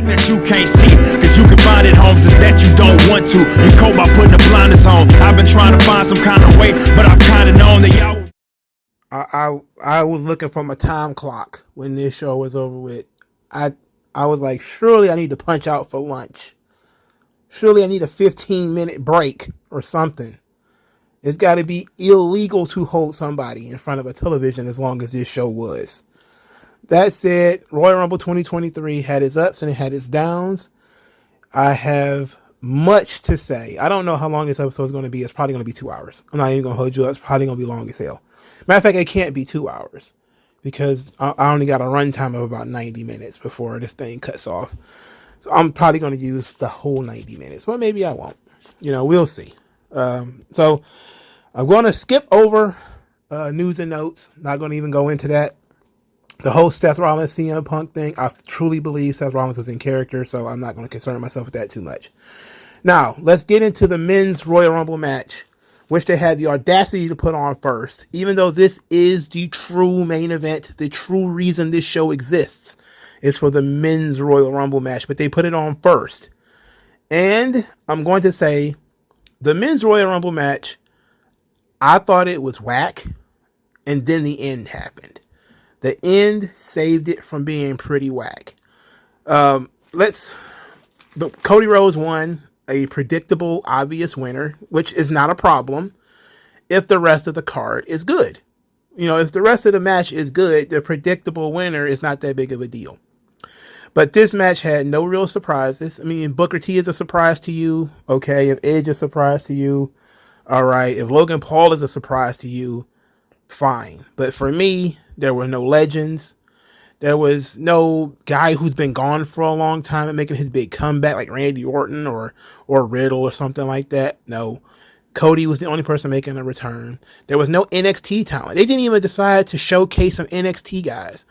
hate that you can't see, cause you can find it, homes, is that you don't want to. You cope by putting the blinders on. I've been trying to find some kind of way, but I've kind of known that y'all... I was looking from a time clock when this show was over with. I was like, surely I need to punch out for lunch. Surely I need a 15-minute break or something. It's got to be illegal to hold somebody in front of a television as long as this show was. That said, Royal Rumble 2023 had its ups and it had its downs. I have much to say. I don't know how long this episode is going to be. It's probably going to be 2 hours. I'm not even going to hold you up. It's probably going to be long as hell. Matter of fact, it can't be 2 hours because I only got a runtime of about 90 minutes before this thing cuts off. So I'm probably going to use the whole 90 minutes, but maybe I won't. We'll see. So I'm going to skip over news and notes. Not going to even go into that. The whole Seth Rollins CM Punk thing, I truly believe Seth Rollins is in character, so I'm not going to concern myself with that too much. Now, let's get into the men's Royal Rumble match, which they had the audacity to put on first, even though this is the true main event, the true reason this show exists is for the men's Royal Rumble match, but they put it on first. And I'm going to say, the men's Royal Rumble match, I thought it was whack, and then the end happened. The end saved it from being pretty whack. Cody Rhodes won, a predictable, obvious winner, which is not a problem if the rest of the card is good. If the rest of the match is good, the predictable winner is not that big of a deal. But this match had no real surprises. I mean, Booker T is a surprise to you. Okay, if Edge is a surprise to you, all right. If Logan Paul is a surprise to you, fine. But for me, there were no legends. There was no guy who's been gone for a long time and making his big comeback like Randy Orton or Riddle or something like that. No. Cody was the only person making a return. There was no NXT talent. They didn't even decide to showcase some NXT guys.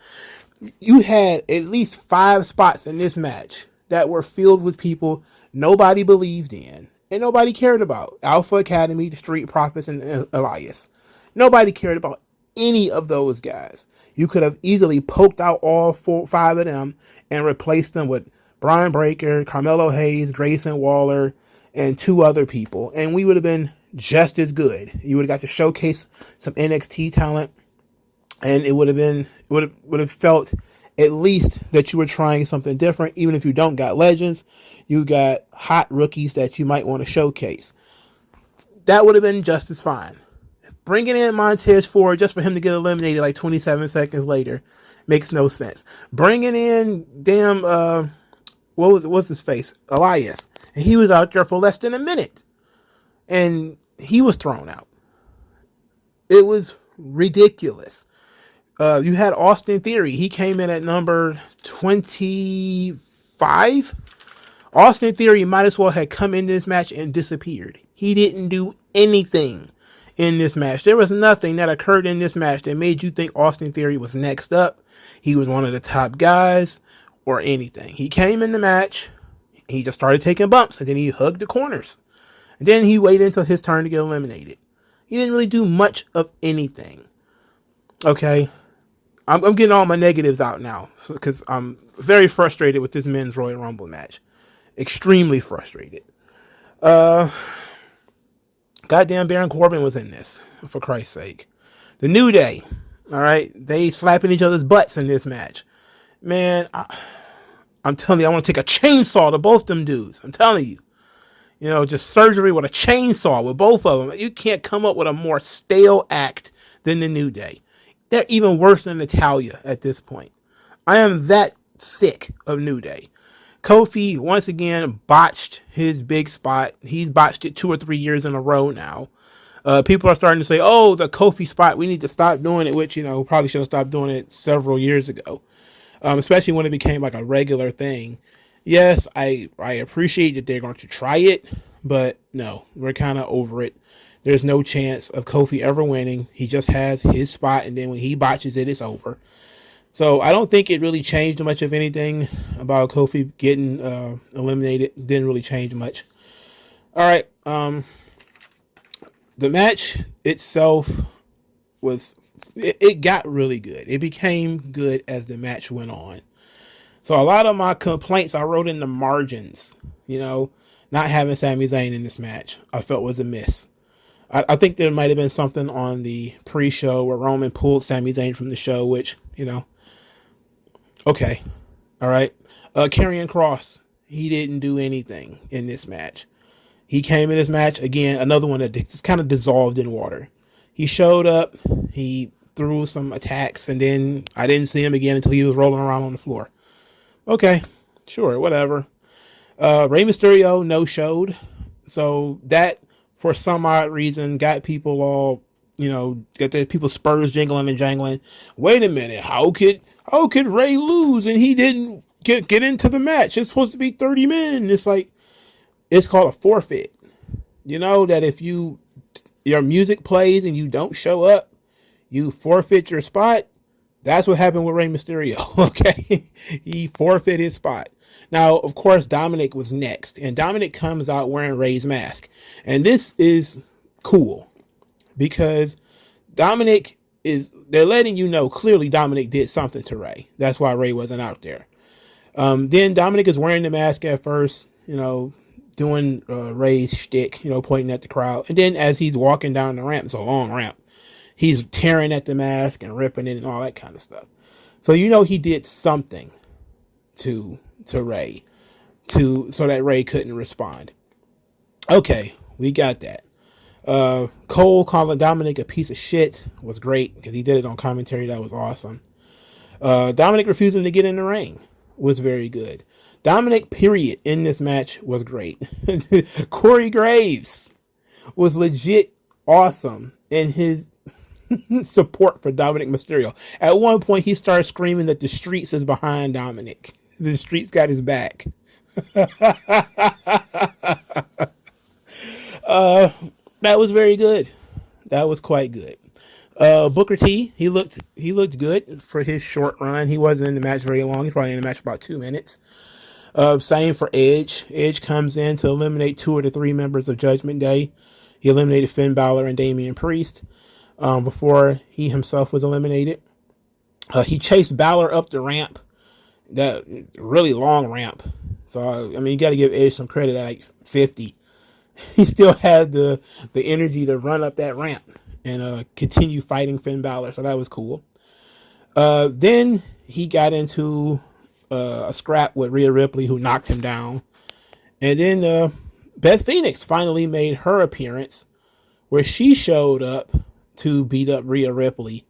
You had at least 5 spots in this match that were filled with people nobody believed in and nobody cared about. Alpha Academy, the Street Profits, and Elias. Nobody cared about any of those guys. You could have easily poked out all 5 of them and replaced them with Brian Breaker, Carmelo Hayes, Grayson Waller, and 2 other people, and we would have been just as good. You would have got to showcase some NXT talent, and it would have felt at least that you were trying something different. Even if you don't got legends, you got hot rookies that you might want to showcase. That would have been just as fine. Bringing in Montez Ford just for him to get eliminated like 27 seconds later makes no sense. Bringing in what's his face? Elias. And he was out there for less than a minute. And he was thrown out. It was ridiculous. You had Austin Theory. He came in at number 25. Austin Theory might as well have come in this match and disappeared. He didn't do anything in this match. There was nothing that occurred in this match that made you think Austin Theory was next up. He was one of the top guys or anything. He came in the match. He just started taking bumps and then he hugged the corners. And then he waited until his turn to get eliminated. He didn't really do much of anything. Okay. I'm getting all my negatives out now because I'm very frustrated with this men's Royal Rumble match. Extremely frustrated. Goddamn Baron Corbin was in this, for Christ's sake. The New Day, all right? They slapping each other's butts in this match. Man, I'm telling you, I want to take a chainsaw to both them dudes. I'm telling you. Just surgery with a chainsaw with both of them. You can't come up with a more stale act than the New Day. They're even worse than Natalya at this point. I am that sick of New Day. Kofi, once again, botched his big spot. He's botched it 2 or 3 years in a row now. People are starting to say, oh, the Kofi spot, we need to stop doing it, which, probably should have stopped doing it several years ago. Especially when it became like a regular thing. Yes, I appreciate that they're going to try it, but no, we're kind of over it. There's no chance of Kofi ever winning. He just has his spot, and then when he botches it, it's over. So I don't think it really changed much of anything about Kofi getting eliminated. It didn't really change much. All right. The match itself it got really good. It became good as the match went on. So a lot of my complaints I wrote in the margins. You know, not having Sami Zayn in this match, I felt was a miss. I think there might have been something on the pre-show where Roman pulled Sami Zayn from the show, which, you know, okay. All right. Karrion Kross, he didn't do anything in this match. He came in this match, again, another one that just kind of dissolved in water. He showed up, he threw some attacks, and then I didn't see him again until he was rolling around on the floor. Okay, sure, whatever. Rey Mysterio no-showed. So that, for some odd reason, got people all, you know, got the people spurs jingling and jangling. Wait a minute, how could Rey lose and he didn't get into the match? It's supposed to be 30 men. It's like, it's called a forfeit. You know that if your music plays and you don't show up, you forfeit your spot. That's what happened with Rey Mysterio. Okay, he forfeit his spot. Now, of course, Dominic was next, and Dominic comes out wearing Rey's mask. And this is cool because they're letting you know clearly Dominic did something to Rey. That's why Rey wasn't out there. Then Dominic is wearing the mask at first, you know, doing Rey's shtick, you know, pointing at the crowd. And then as he's walking down the ramp, it's a long ramp, he's tearing at the mask and ripping it and all that kind of stuff. So you know he did something to Rey so that Rey couldn't respond. Okay, we got that. Cole calling Dominic a piece of shit was great because he did it on commentary. That was awesome. Dominic refusing to get in the ring was very good. Dominic, period, in this match was great. Corey Graves was legit awesome in his support for Dominic Mysterio. At one point, he started screaming that the streets is behind Dominic. The streets got his back. That was very good. That was quite good. Booker T, he looked good for his short run. He wasn't in the match very long. He's probably in the match about 2 minutes. Same for Edge. Edge comes in to eliminate 2 of the 3 members of Judgment Day. He eliminated Finn Balor and Damian Priest before he himself was eliminated. He chased Balor up the ramp, that really long ramp. So, I mean, you got to give Edge some credit at like 50. He still had the energy to run up that ramp and continue fighting Finn Balor. So that was cool. Then he got into a scrap with Rhea Ripley, who knocked him down. And then Beth Phoenix finally made her appearance, where she showed up to beat up Rhea Ripley,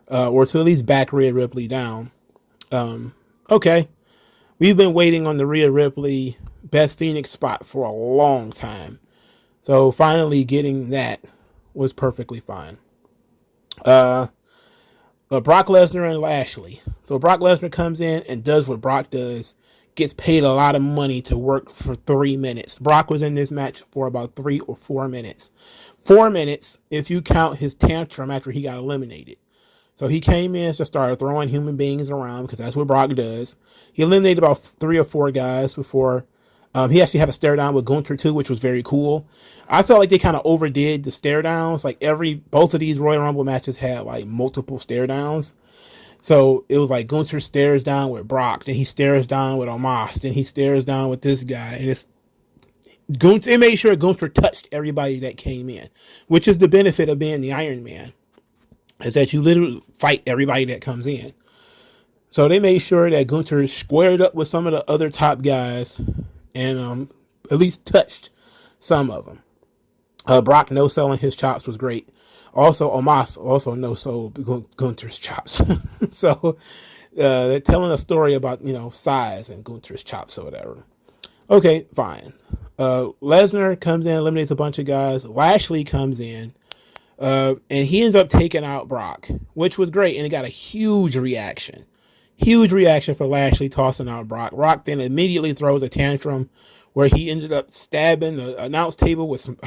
or to at least back Rhea Ripley down. Okay, we've been waiting on the Rhea Ripley Beth Phoenix spot for a long time. So finally getting that was perfectly fine. Brock Lesnar and Lashley. So Brock Lesnar comes in and does what Brock does, gets paid a lot of money to work for 3 minutes. Brock was in this match for about 3 or 4 minutes. 4 minutes if you count his tantrum after he got eliminated. So he came in to start throwing human beings around because that's what Brock does. He eliminated about 3 or 4 guys before. He actually had a stare down with Gunther too, which was very cool. I felt like they kind of overdid the stare downs. Like both of these Royal Rumble matches had like multiple stare downs. So it was like Gunther stares down with Brock, then he stares down with Omos, then he stares down with this guy, and it made sure Gunther touched everybody that came in, which is the benefit of being the Iron Man, is that you literally fight everybody that comes in. So they made sure that Gunther squared up with some of the other top guys and at least touched some of them. Brock no-selling his chops was great. Also, Omos also no-sold Gunther's chops. So they're telling a story about, size and Gunther's chops or whatever. Okay, fine. Lesnar comes in, eliminates a bunch of guys. Lashley comes in, and he ends up taking out Brock, which was great, and it got a huge reaction. Huge reaction for Lashley tossing out Brock. Brock then immediately throws a tantrum where he ended up stabbing the announce table with some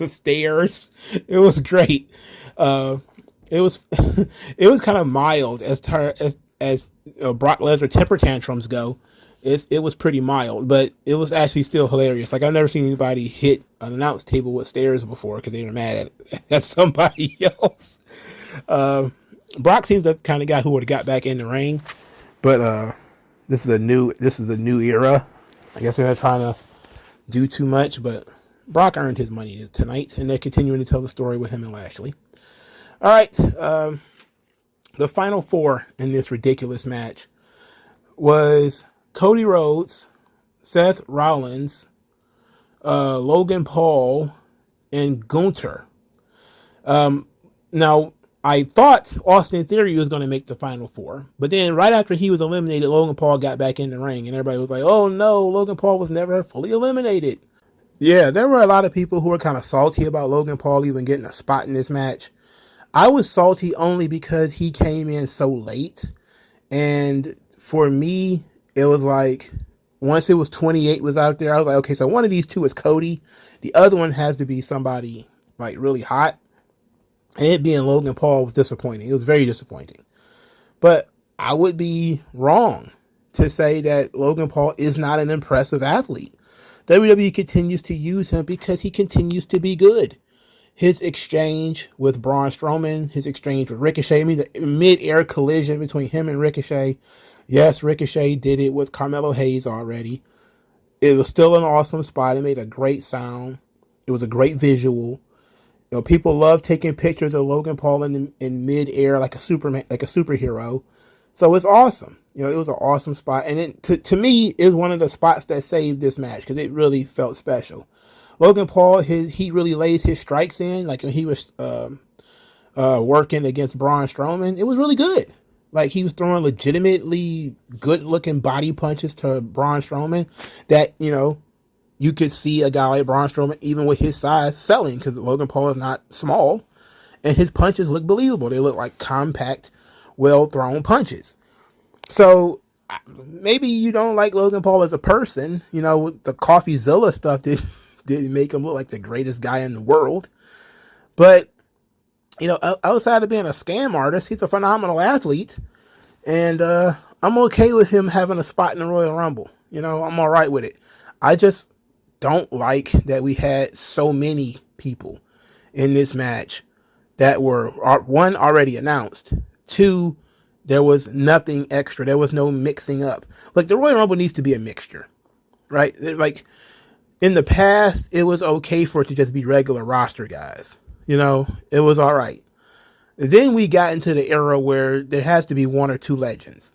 stairs. It was great. It was kind of mild as Brock Lesnar temper tantrums go. It was pretty mild, but it was actually still hilarious. Like, I've never seen anybody hit an announce table with stairs before because they were mad at somebody else. Brock seems the kind of guy who would have got back in the ring, but This is a new era. I guess they're not trying to do too much, but Brock earned his money tonight, and they're continuing to tell the story with him and Lashley. All right, the final four in this ridiculous match was Cody Rhodes, Seth Rollins, Logan Paul, and Gunther. Now, I thought Austin Theory was going to make the final four, but then right after he was eliminated, Logan Paul got back in the ring, and everybody was like, oh no, Logan Paul was never fully eliminated. Yeah, there were a lot of people who were kind of salty about Logan Paul even getting a spot in this match. I was salty only because he came in so late, and for me, it was like, once it was 28 was out there, I was like, okay, so one of these two is Cody. The other one has to be somebody like really hot. And it being Logan Paul was disappointing. It was very disappointing. But I would be wrong to say that Logan Paul is not an impressive athlete. WWE continues to use him because he continues to be good. His exchange with Braun Strowman, his exchange with Ricochet, I mean, the mid-air collision between him and Ricochet. Yes, Ricochet did it with Carmelo Hayes already. It was still an awesome spot. It made a great sound. It was a great visual. You know, people love taking pictures of Logan Paul in mid-air like a superhero. So it's awesome. You know, it was an awesome spot. And it, to me, it was one of the spots that saved this match because it really felt special. Logan Paul, he really lays his strikes in. Like when he was working against Braun Strowman, it was really good. Like he was throwing legitimately good-looking body punches to Braun Strowman that, you know, you could see a guy like Braun Strowman, even with his size, selling because Logan Paul is not small, and his punches look believable. They look like compact, well-thrown punches. So maybe you don't like Logan Paul as a person. You know, the CoffeeZilla stuff didn't make him look like the greatest guy in the world. But, you know, outside of being a scam artist, he's a phenomenal athlete, and I'm okay with him having a spot in the Royal Rumble. You know, I'm all right with it. I just don't like that we had so many people in this match that were, one, already announced. Two, there was nothing extra. There was no mixing up. Like, the Royal Rumble needs to be a mixture, right? Like, in the past, it was okay for it to just be regular roster guys. You know, it was all right. Then we got into the era where there has to be one or two legends.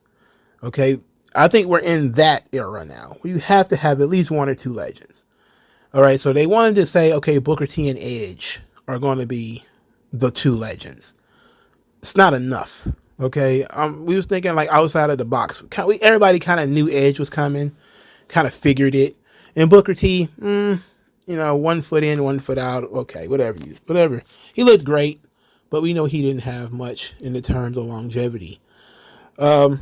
Okay? I think we're in that era now. You have to have at least one or two legends. All right, so they wanted to say, okay, Booker T and Edge are going to be the two legends. It's not enough, okay? We was thinking like outside of the box. Everybody kind of knew Edge was coming, kind of figured it. And Booker T, you know, 1 foot in, 1 foot out. Okay, whatever. He looked great, but we know he didn't have much in the terms of longevity. So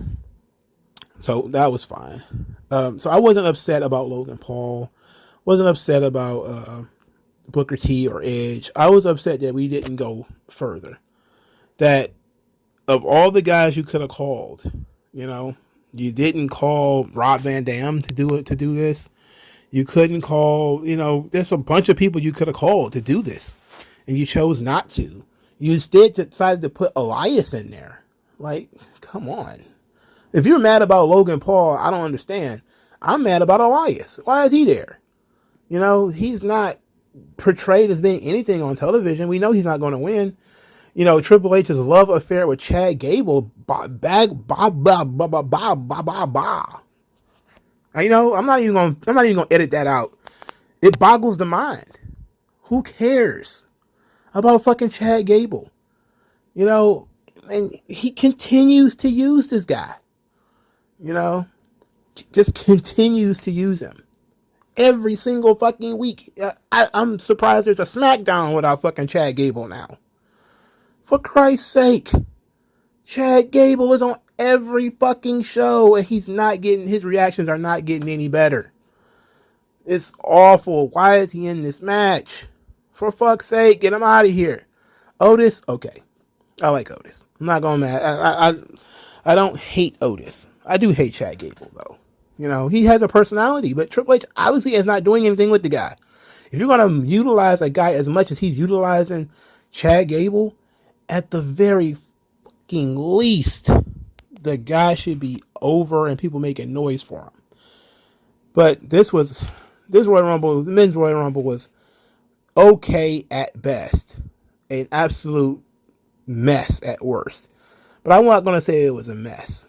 that was fine. So I wasn't upset about Logan Paul. Wasn't upset about Booker T or Edge. I was upset that we didn't go further. That of all the guys you could have called, you know, you didn't call Rob Van Dam to do this. You couldn't call, you know, there's a bunch of people you could have called to do this, and you chose not to. You instead decided to put Elias in there. Like, come on. If you're mad about Logan Paul, I don't understand. I'm mad about Elias. Why is he there? You know, he's not portrayed as being anything on television. We know he's not going to win. You know, Triple H's love affair with Chad Gable, You know, I'm not even gonna edit that out. It boggles the mind. Who cares about fucking Chad Gable? You know, and he continues to use this guy. You know, just continues to use him. Every single fucking week. I'm surprised there's a SmackDown without fucking Chad Gable now. For Christ's sake. Chad Gable is on every fucking show and his reactions are not getting any better. It's awful. Why is he in this match? For fuck's sake, get him out of here. Otis, okay. I like Otis. I'm not going mad. I don't hate Otis. I do hate Chad Gable though. You know, he has a personality, but Triple H obviously is not doing anything with the guy. If you're going to utilize a guy as much as he's utilizing Chad Gable, at the very fucking least, the guy should be over and people making noise for him. But this Royal Rumble, the men's Royal Rumble, was okay at best, an absolute mess at worst. But I'm not going to say it was a mess,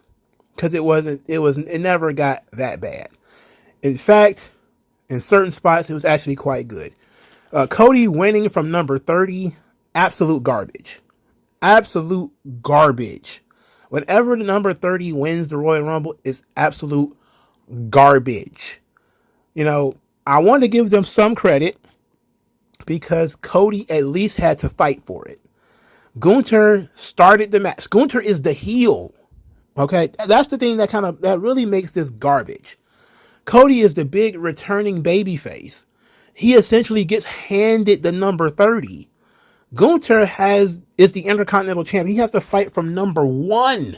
because it never got that bad. In fact, in certain spots, it was actually quite good. Cody winning from number 30, absolute garbage. Absolute garbage. Whenever the number 30 wins the Royal Rumble, it's absolute garbage. You know, I want to give them some credit because Cody at least had to fight for it. Gunther started the match. Gunther is the heel. Okay, that's the thing that really makes this garbage. Cody is the big returning babyface. He essentially gets handed the number 30. Gunther is the Intercontinental Champ. He has to fight from number 1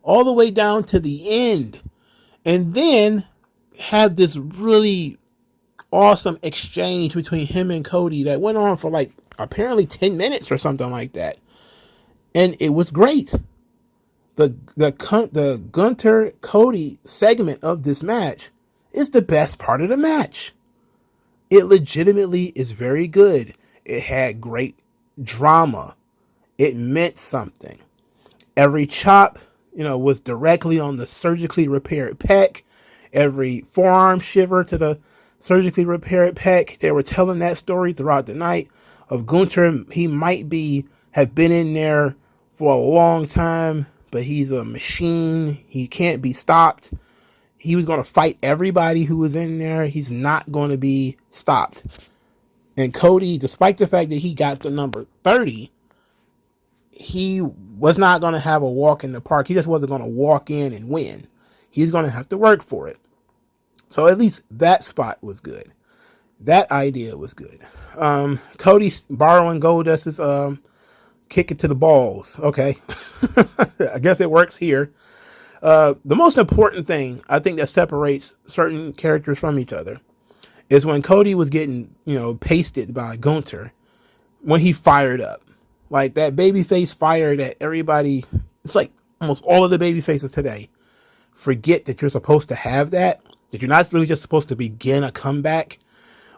all the way down to the end, and then have this really awesome exchange between him and Cody that went on for like apparently 10 minutes or something like that, and it was great. The Gunther Cody segment of this match is the best part of the match. It legitimately is very good. It had great drama. It meant something. Every chop, was directly on the surgically repaired pec. Every forearm shiver to the surgically repaired pec. They were telling that story throughout the night of Gunther. He might have been in there for a long time, but he's a machine. He can't be stopped. He was going to fight everybody who was in there. He's not going to be stopped. And Cody, despite the fact that he got the number 30, he was not going to have a walk in the park. He just wasn't going to walk in and win. He's going to have to work for it. So at least that spot was good. That idea was good. Cody borrowing Goldust's kick it to the balls. Okay. I guess it works here. The most important thing I think that separates certain characters from each other is when Cody was getting, pasted by Gunther, when he fired up. Like that babyface fire that everybody, it's like almost all of the babyfaces today forget that you're supposed to have that you're not really just supposed to begin a comeback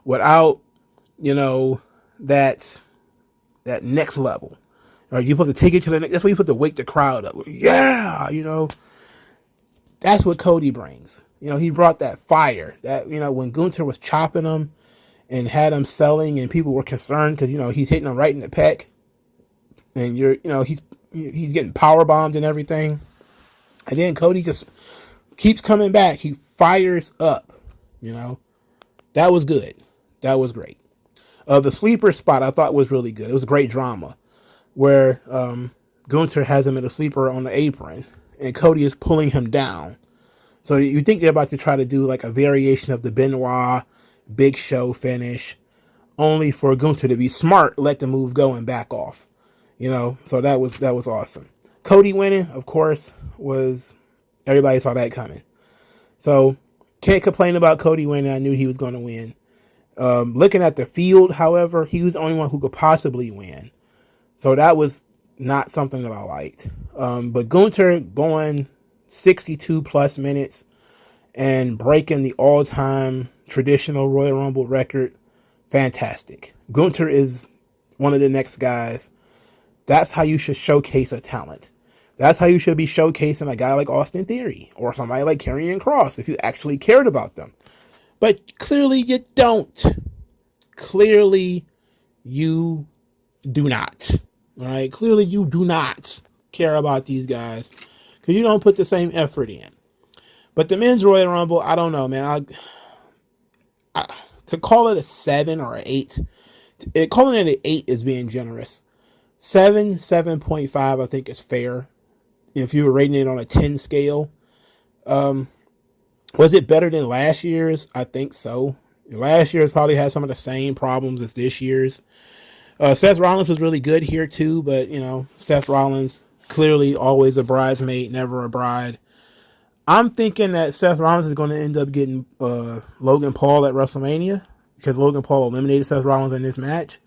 without, that next level. Or you're supposed to take it to the next, that's where you put to wake the crowd up. Yeah, that's what Cody brings. He brought that fire that, when Gunther was chopping him and had him selling and people were concerned because, he's hitting him right in the pec and he's getting power bombed and everything. And then Cody just keeps coming back. He fires up, that was good. That was great. The sleeper spot I thought was really good. It was great drama where, Gunther has him in a sleeper on the apron and Cody is pulling him down. So you think they're about to try to do like a variation of the Benoit Big Show finish, only for Gunther to be smart, let the move go and back off. So that was awesome. Cody winning, of course, everybody saw that coming. So can't complain about Cody winning. I knew he was going to win. Looking at the field, however, he was the only one who could possibly win. So that was not something that I liked. But Gunther going 62 plus minutes and breaking the all-time traditional Royal Rumble record, fantastic. Gunther is one of the next guys. That's how you should showcase a talent. That's how you should be showcasing a guy like Austin Theory or somebody like Karrion Kross if you actually cared about them. But clearly you don't. Clearly you do not. All right? Clearly you do not care about these guys because you don't put the same effort in. But the men's Royal Rumble, I don't know, man. To call it a 7 or an 8, calling it an 8 is being generous. 7.5, I think is fair. If you were rating it on a 10 scale. Was it better than last year's? I think so. Last year's probably had some of the same problems as this year's. Seth Rollins was really good here too, but Seth Rollins clearly always a bridesmaid, never a bride. I'm thinking that Seth Rollins is going to end up getting Logan Paul at WrestleMania because Logan Paul eliminated Seth Rollins in this match.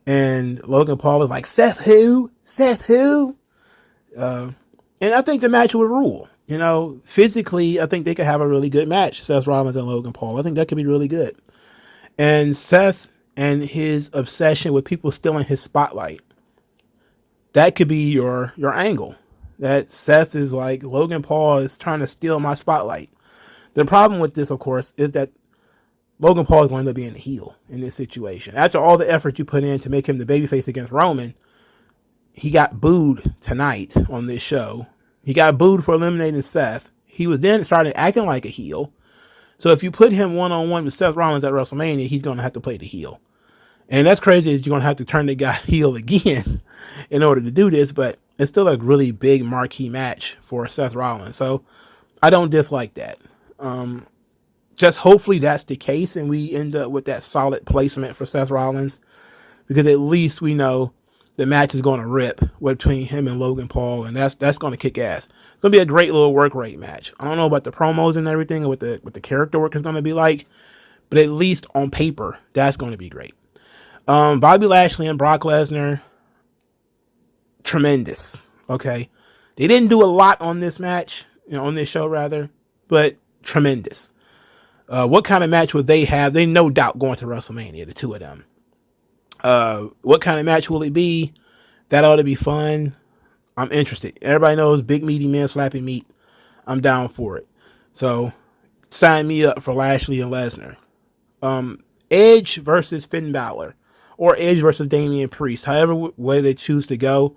And Logan Paul is like, Seth who? Seth who? And I think the match would rule. You know, physically, I think they could have a really good match, Seth Rollins and Logan Paul. I think that could be really good. And Seth and his obsession with people stealing his spotlight, that could be your angle. That Seth is like, Logan Paul is trying to steal my spotlight. The problem with this, of course, is that Logan Paul is going to end up being the heel in this situation. After all the effort you put in to make him the babyface against Roman, he got booed tonight on this show. He got booed for eliminating Seth. He was then started acting like a heel. So if you put him one-on-one with Seth Rollins at WrestleMania, he's going to have to play the heel. And that's crazy that you're going to have to turn the guy heel again in order to do this, but it's still a really big marquee match for Seth Rollins. So I don't dislike that. Just hopefully that's the case and we end up with that solid placement for Seth Rollins, because at least we know the match is going to rip between him and Logan Paul, and that's going to kick ass. It's going to be a great little work rate match. I don't know about the promos and everything and what the character work is going to be like, but at least on paper, that's going to be great. Bobby Lashley and Brock Lesnar, tremendous. Okay. They didn't do a lot on this match, on this show rather, but tremendous. What kind of match would they have? They no doubt going to WrestleMania, the two of them. What kind of match will it be? That ought to be fun. I'm interested. Everybody knows big meaty men slapping meat. I'm down for it. So sign me up for Lashley and Lesnar. Edge versus Finn Balor, or Edge versus Damian Priest, however way they choose to go.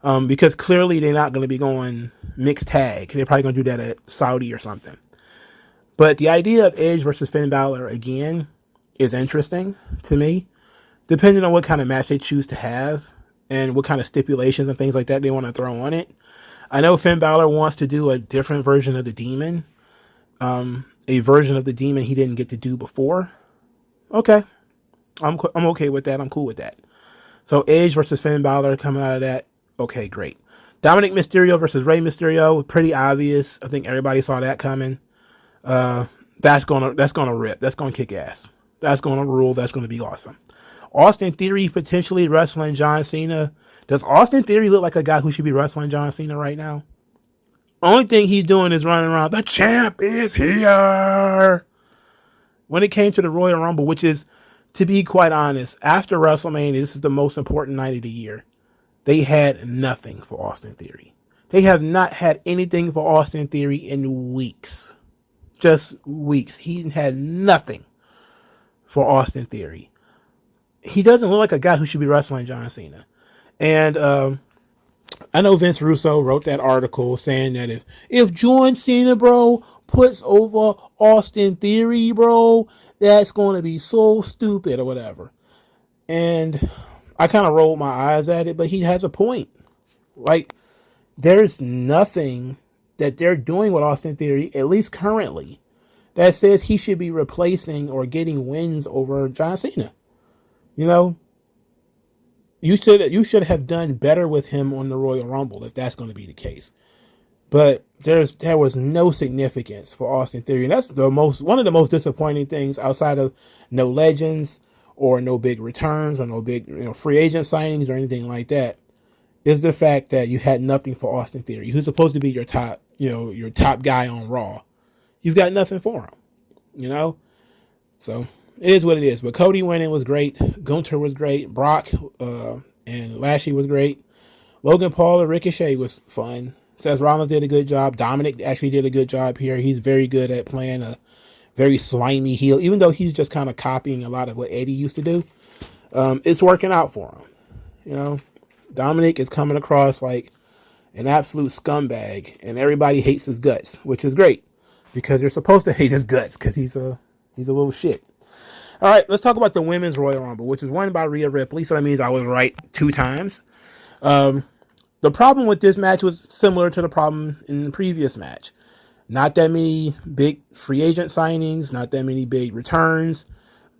Because clearly they're not going to be going mixed tag. They're probably going to do that at Saudi or something. But the idea of Edge versus Finn Balor again is interesting to me, depending on what kind of match they choose to have and what kind of stipulations and things like that they want to throw on it. I know Finn Balor wants to do a different version of the Demon, a version of the Demon he didn't get to do before. Okay, I'm okay with that. I'm cool with that. So Edge versus Finn Balor coming out of that. Okay, great. Dominic Mysterio versus Rey Mysterio, pretty obvious. I think everybody saw that coming. That's gonna rip. That's gonna kick ass. That's gonna rule. That's gonna be awesome. Austin Theory potentially wrestling John Cena. Does Austin Theory look like a guy who should be wrestling John Cena right now? Only thing he's doing is running around. The champ is here. When it came to the Royal Rumble, which is, to be quite honest, after WrestleMania, this is the most important night of the year. They had nothing for Austin Theory. They have not had anything for Austin Theory in weeks. Just weeks. He had nothing for Austin Theory. He doesn't look like a guy who should be wrestling John Cena. And I know Vince Russo wrote that article saying that if John Cena, bro, puts over Austin Theory, bro, that's going to be so stupid or whatever. And I kind of rolled my eyes at it, but he has a point. Like, there's nothing that they're doing with Austin Theory, at least currently, that says he should be replacing or getting wins over John Cena. You should have done better with him on the Royal Rumble if that's going to be the case. But there was no significance for Austin Theory, and that's one of the most disappointing things outside of no legends or no big returns or no big free agent signings or anything like that, is the fact that you had nothing for Austin Theory, who's supposed to be your top guy on Raw. You've got nothing for him, So it is what it is. But Cody winning was great. Gunther was great. Brock and Lashley was great. Logan Paul and Ricochet was fun. Seth Rollins did a good job. Dominic actually did a good job here. He's very good at playing a very slimy heel, even though he's just kind of copying a lot of what Eddie used to do. It's working out for him. Dominic is coming across like an absolute scumbag, and everybody hates his guts, which is great because you're supposed to hate his guts because he's a little shit. All right, let's talk about the Women's Royal Rumble, which is won by Rhea Ripley, so that means I was right 2 times. The problem with this match was similar to the problem in the previous match. Not that many big free agent signings, not that many big returns.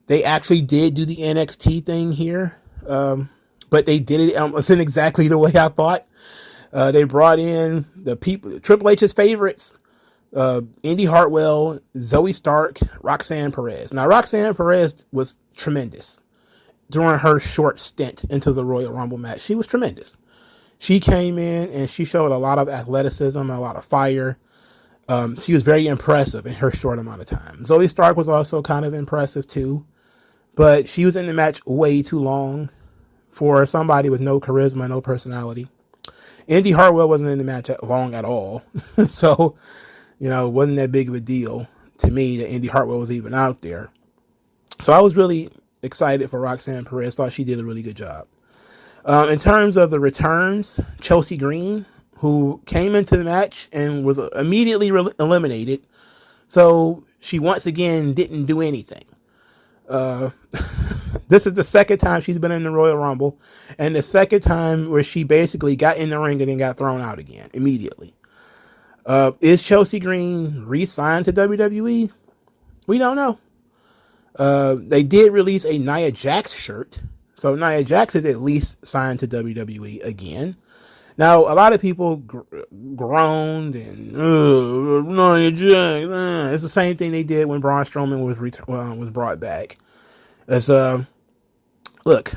They actually did do the NXT thing here, but they did it in exactly the way I thought. They brought in the people, Triple H's favorites, Indy Hartwell, Zoe Stark, Roxanne Perez. Now, Roxanne Perez was tremendous during her short stint into the Royal Rumble match. She was tremendous. She came in and she showed a lot of athleticism, a lot of fire. She was very impressive in her short amount of time. Zoe Stark was also kind of impressive too, but she was in the match way too long for somebody with no charisma, no personality. Indy Hartwell wasn't in the match long at all. So, it wasn't that big of a deal to me that Indy Hartwell was even out there. So I was really excited for Roxanne Perez. Thought she did a really good job. In terms of the returns, Chelsea Green, who came into the match and was immediately eliminated. So she once again didn't do anything. This is the second time she's been in the Royal Rumble, and the second time where she basically got in the ring and then got thrown out again immediately. Is Chelsea Green re-signed to WWE? We don't know. They did release a Nia Jax shirt, so Nia Jax is at least signed to WWE again. Now, a lot of people groaned and Nia Jax. It's the same thing they did when Braun Strowman was brought back. Look,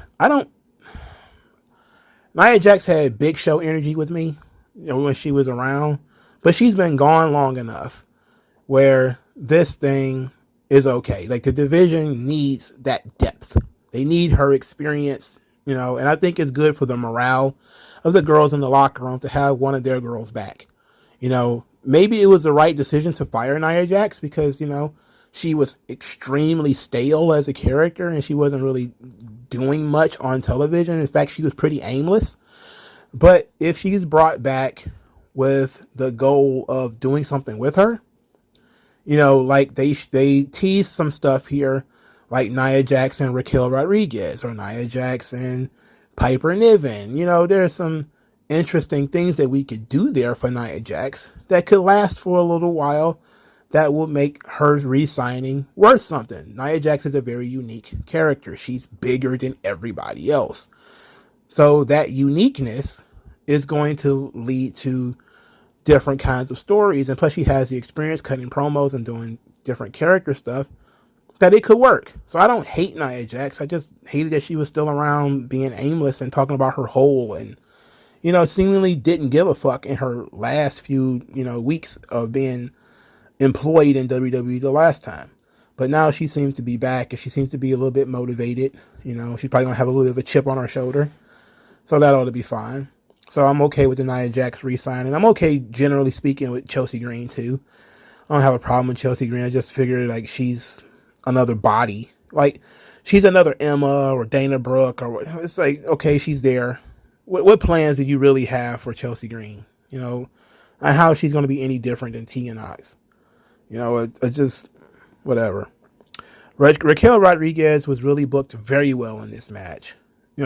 Nia Jax had Big Show energy with me, when she was around, but she's been gone long enough where this thing is okay. Like, the division needs that depth. They need her experience, and I think it's good for the morale of the girls in the locker room to have one of their girls back. Maybe it was the right decision to fire Nia Jax because, she was extremely stale as a character and she wasn't really doing much on television. In fact, she was pretty aimless. But if she's brought back with the goal of doing something with her, like they tease some stuff here, like Nia Jax and Raquel Rodriguez or Nia Jax and Piper Niven. There's some interesting things that we could do there for Nia Jax that could last for a little while that will make her re-signing worth something. Nia Jax is a very unique character. She's bigger than everybody else. So that uniqueness is going to lead to different kinds of stories. And plus she has the experience cutting promos and doing different character stuff that it could work. So I don't hate Nia Jax. I just hated that she was still around being aimless and talking about her hole and, seemingly didn't give a fuck in her last few, weeks of being employed in WWE the last time. But now she seems to be back and she seems to be a little bit motivated. She's probably going to have a little bit of a chip on her shoulder. So that ought to be fine. So I'm okay with the Nia Jax re-signing. I'm okay, generally speaking, with Chelsea Green too. I don't have a problem with Chelsea Green. I just figured like she's another body. Like she's another Emma or Dana Brooke or it's like, okay, she's there. What plans do you really have for Chelsea Green? And how she's going to be any different than Tegan Knox? It just, whatever. Raquel Rodriguez was really booked very well in this match.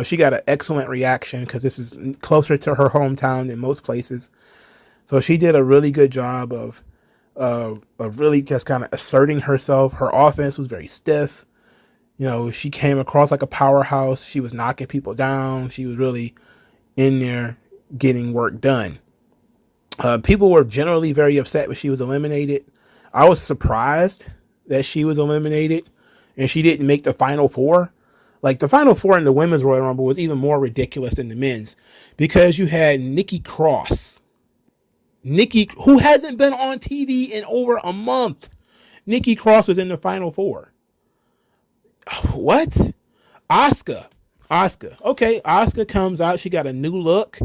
She got an excellent reaction because this is closer to her hometown than most places. So she did a really good job of really just kind of asserting herself. Her offense was very stiff. She came across like a powerhouse. She was knocking people down. She was really in there getting work done. People were generally very upset when she was eliminated. I was surprised that she was eliminated and she didn't make the Final Four. Like the Final Four in the Women's Royal Rumble was even more ridiculous than the men's because you had Nikki Cross. Who hasn't been on TV in over a month. Nikki Cross was in the Final Four. What? Asuka. Okay, Asuka comes out. She got a new look.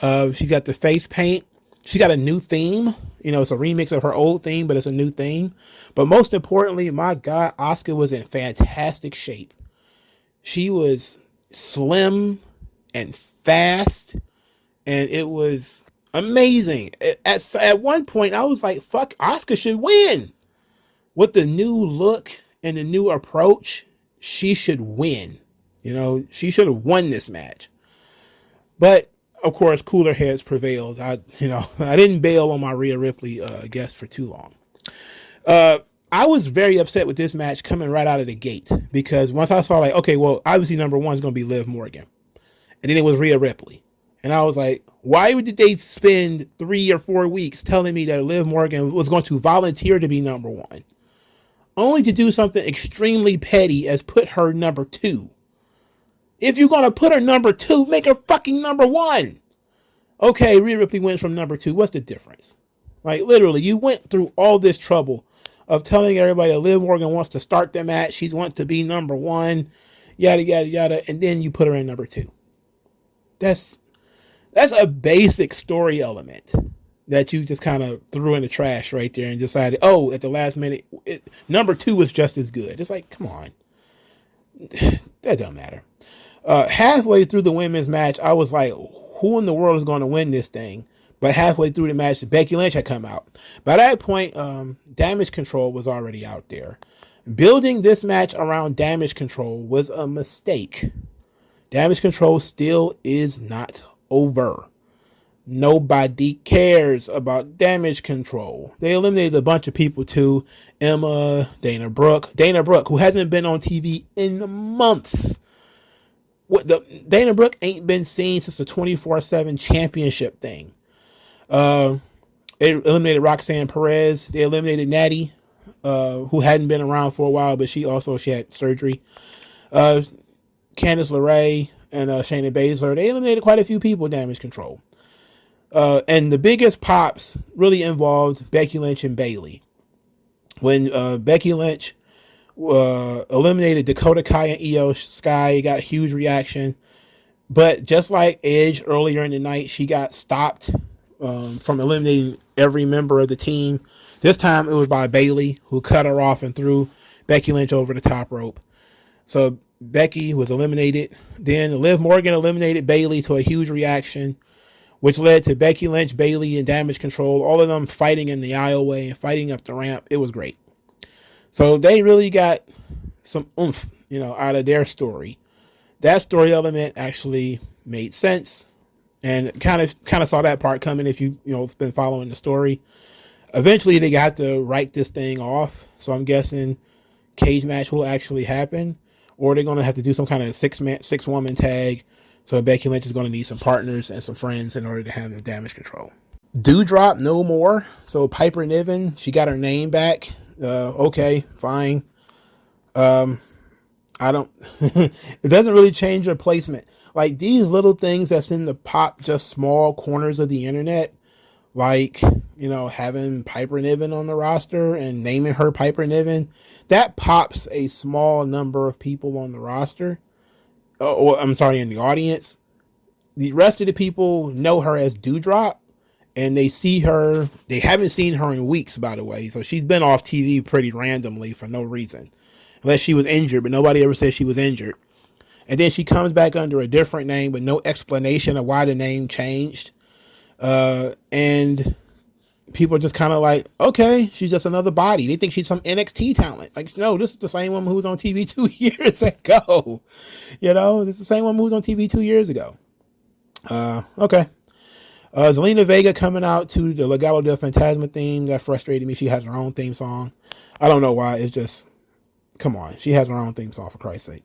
She got the face paint. She got a new theme. It's a remix of her old theme, but it's a new theme. But most importantly, my God, Asuka was in fantastic shape. She was slim and fast, and it was amazing. At one point, I was like, fuck, Asuka should win. With the new look and the new approach, she should win. She should have won this match. But of course, cooler heads prevailed. I didn't bail on my Rhea Ripley guest for too long. I was very upset with this match coming right out of the gate because once I saw okay, well, obviously number one is going to be Liv Morgan, and then it was Rhea Ripley, and I was like, why did they spend 3 or 4 weeks telling me that Liv Morgan was going to volunteer to be number one, only to do something extremely petty as put her number two? If you're going to put her number two, make her fucking number one. Okay, Rhea Ripley wins from number two. What's the difference? Like, literally, you went through all this trouble of telling everybody that Liv Morgan wants to start the match. She wants to be number one, yada, yada, yada. And then you put her in number two. That's a basic story element that you just kind of threw in the trash right there and decided, oh, at the last minute, number two was just as good. It's like, come on. That don't matter. Halfway through the women's match, I was like, who in the world is going to win this thing? But halfway through the match, Becky Lynch had come out. By that point, Damage Control was already out there. Building this match around Damage Control was a mistake. Damage Control still is not over. Nobody cares about Damage Control. They eliminated a bunch of people too. Emma, Dana Brooke, who hasn't been on TV in months. Dana Brooke ain't been seen since the 24/7 championship thing. They eliminated Roxanne Perez. They eliminated Natty, who hadn't been around for a while, but she had surgery. Candice LeRae and Shayna Baszler. They eliminated quite a few people. Damage Control. And the biggest pops really involved Becky Lynch and Bayley. When Becky Lynch eliminated Dakota Kai and Io Sky, got a huge reaction. But just like Edge earlier in the night, she got stopped from eliminating every member of the team. This time it was by Bayley, who cut her off and threw Becky Lynch over the top rope. So Becky was eliminated. Then Liv Morgan eliminated Bayley to a huge reaction, which led to Becky Lynch, Bayley, and Damage Control, all of them fighting in the aisleway and fighting up the ramp. It was great. So they really got some oomph, out of their story. That story element actually made sense, and kind of saw that part coming if you've been following the story. Eventually, they got to write this thing off, so I'm guessing cage match will actually happen, or they're going to have to do some kind of six-woman tag. So Becky Lynch is going to need some partners and some friends in order to have the Damage Control. Doudrop no more. So Piper Niven, she got her name back. Okay, fine. I don't, it doesn't really change her placement. Like these little things that's in the pop, just small corners of the internet, like, having Piper Niven on the roster and naming her Piper Niven, that pops a small number of people on the roster. In the audience. The rest of the people know her as Doudrop, and they haven't seen her in weeks, by the way, so she's been off TV pretty randomly for no reason, unless she was injured, but nobody ever said she was injured. And then she comes back under a different name with no explanation of why the name changed, and people are just kind of like, okay, she's just another body. They think she's some NXT talent. Like, no, this is the same woman who was on TV 2 years ago. This is the same woman who was on TV 2 years ago. Okay. Zelina Vega coming out to the Legado del Fantasma theme. That frustrated me. She has her own theme song. I don't know why. It's just, come on. She has her own theme song, for Christ's sake.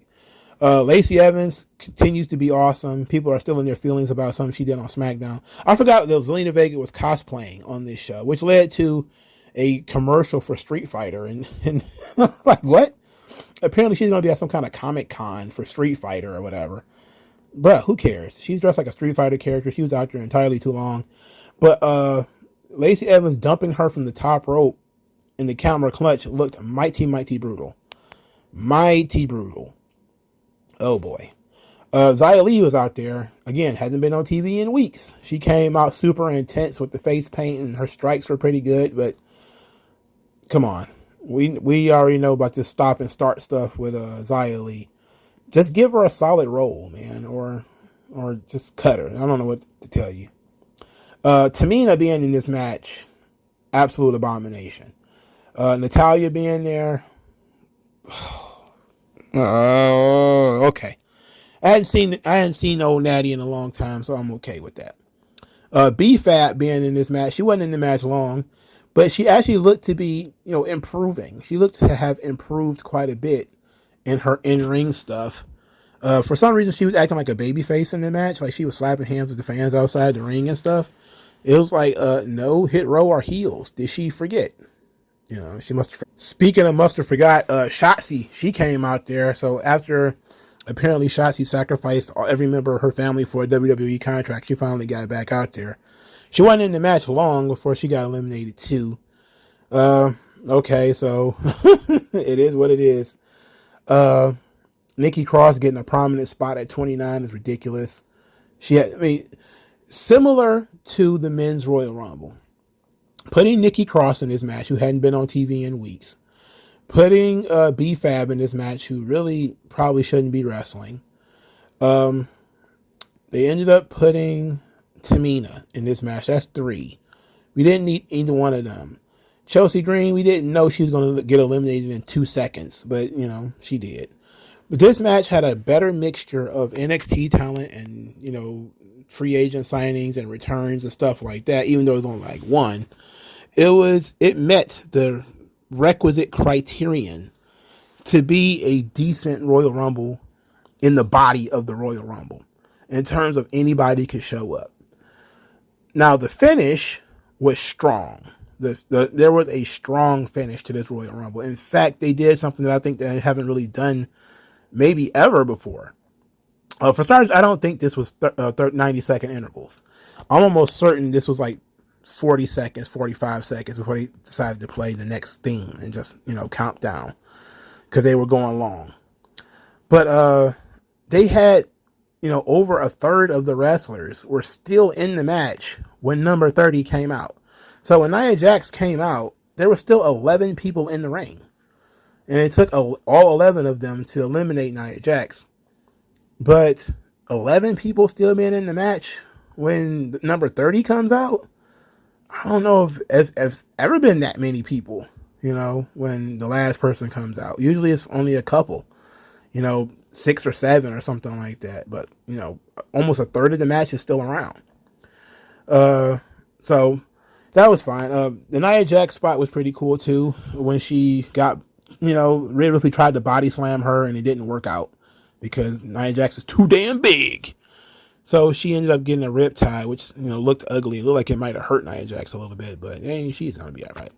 Lacey Evans continues to be awesome. People are still in their feelings about something she did on SmackDown. I forgot that Zelina Vega was cosplaying on this show, which led to a commercial for Street Fighter. And like, what? Apparently she's going to be at some kind of Comic Con for Street Fighter or whatever. Bruh, who cares? She's dressed like a Street Fighter character. She was out there entirely too long. But Lacey Evans dumping her from the top rope in the camera clutch looked mighty, mighty brutal. Mighty brutal. Oh boy. Xia Li was out there. Again, hasn't been on TV in weeks. She came out super intense with the face paint, and her strikes were pretty good, but come on. We already know about this stop and start stuff with Xia Li. Just give her a solid role, man, or just cut her. I don't know what to tell you. Tamina being in this match, absolute abomination. Natalya being there, okay. I hadn't seen old Natty in a long time, so I'm okay with that. B-Fat being in this match, she wasn't in the match long, but she actually looked to be, improving. She looked to have improved quite a bit in her in-ring stuff. For some reason, she was acting like a babyface in the match, like she was slapping hands with the fans outside the ring and stuff. It was like, no, Hit Row are heels. Did she forget? She must have. Speaking of must have forgot, Shotzi, she came out there. So after apparently Shotzi sacrificed every member of her family for a WWE contract, she finally got back out there. She wasn't in the match long before she got eliminated too. Okay, so it is what it is. Nikki Cross getting a prominent spot at 29 is ridiculous. Similar to the men's Royal Rumble, putting Nikki Cross in this match, who hadn't been on TV in weeks, putting B-Fab in this match, who really probably shouldn't be wrestling. They ended up putting Tamina in this match. That's 3. We didn't need either one of them. Chelsea Green, we didn't know she was going to get eliminated in 2 seconds, but, she did. But this match had a better mixture of NXT talent and, free agent signings and returns and stuff like that, even though it was only like 1. It met the requisite criterion to be a decent Royal Rumble in the body of the Royal Rumble in terms of anybody could show up. Now, the finish was strong. There was a strong finish to this Royal Rumble. In fact, they did something that I think they haven't really done maybe ever before. For starters, I don't think this was 90-second intervals. I'm almost certain this was like 40 seconds, 45 seconds before they decided to play the next theme and just, count down because they were going long. But they had, over a third of the wrestlers were still in the match when number 30 came out. So when Nia Jax came out, there were still 11 people in the ring. And it took all 11 of them to eliminate Nia Jax. But 11 people still being in the match when number 30 comes out? I don't know if it's ever been that many people, when the last person comes out. Usually it's only a couple, 6 or 7 or something like that. But, almost a third of the match is still around. So that was fine. The Nia Jax spot was pretty cool too. When she got, Rhea Ripley tried to body slam her and it didn't work out because Nia Jax is too damn big. So she ended up getting a riptide, which, looked ugly. It looked like it might have hurt Nia Jax a little bit, but she's going to be all right.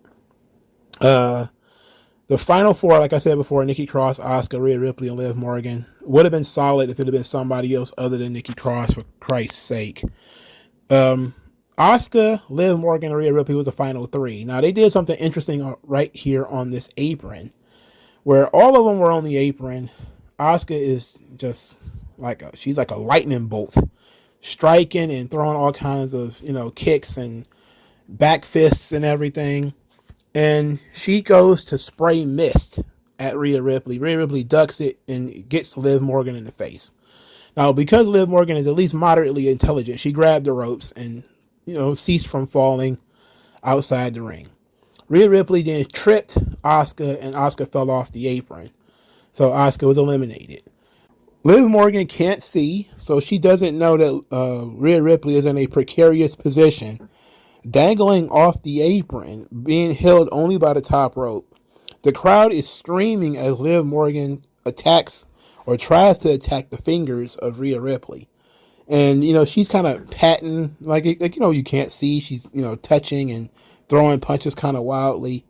The final 4, like I said before, Nikki Cross, Asuka, Rhea Ripley, and Liv Morgan, would have been solid if it had been somebody else other than Nikki Cross, for Christ's sake. Asuka, Liv Morgan, and Rhea Ripley was the final 3. Now, they did something interesting right here on this apron, where all of them were on the apron. Asuka is just she's like a lightning bolt, striking and throwing all kinds of, kicks and back fists and everything. And she goes to spray mist at Rhea Ripley. Rhea Ripley ducks it and gets Liv Morgan in the face. Now, because Liv Morgan is at least moderately intelligent, she grabbed the ropes and, ceased from falling outside the ring. Rhea Ripley then tripped Asuka, and Asuka fell off the apron. So Asuka was eliminated. Liv Morgan can't see, so she doesn't know that Rhea Ripley is in a precarious position, dangling off the apron, being held only by the top rope. The crowd is screaming as Liv Morgan attacks or tries to attack the fingers of Rhea Ripley. And, she's kind of patting, you can't see. She's, touching and throwing punches kind of wildly.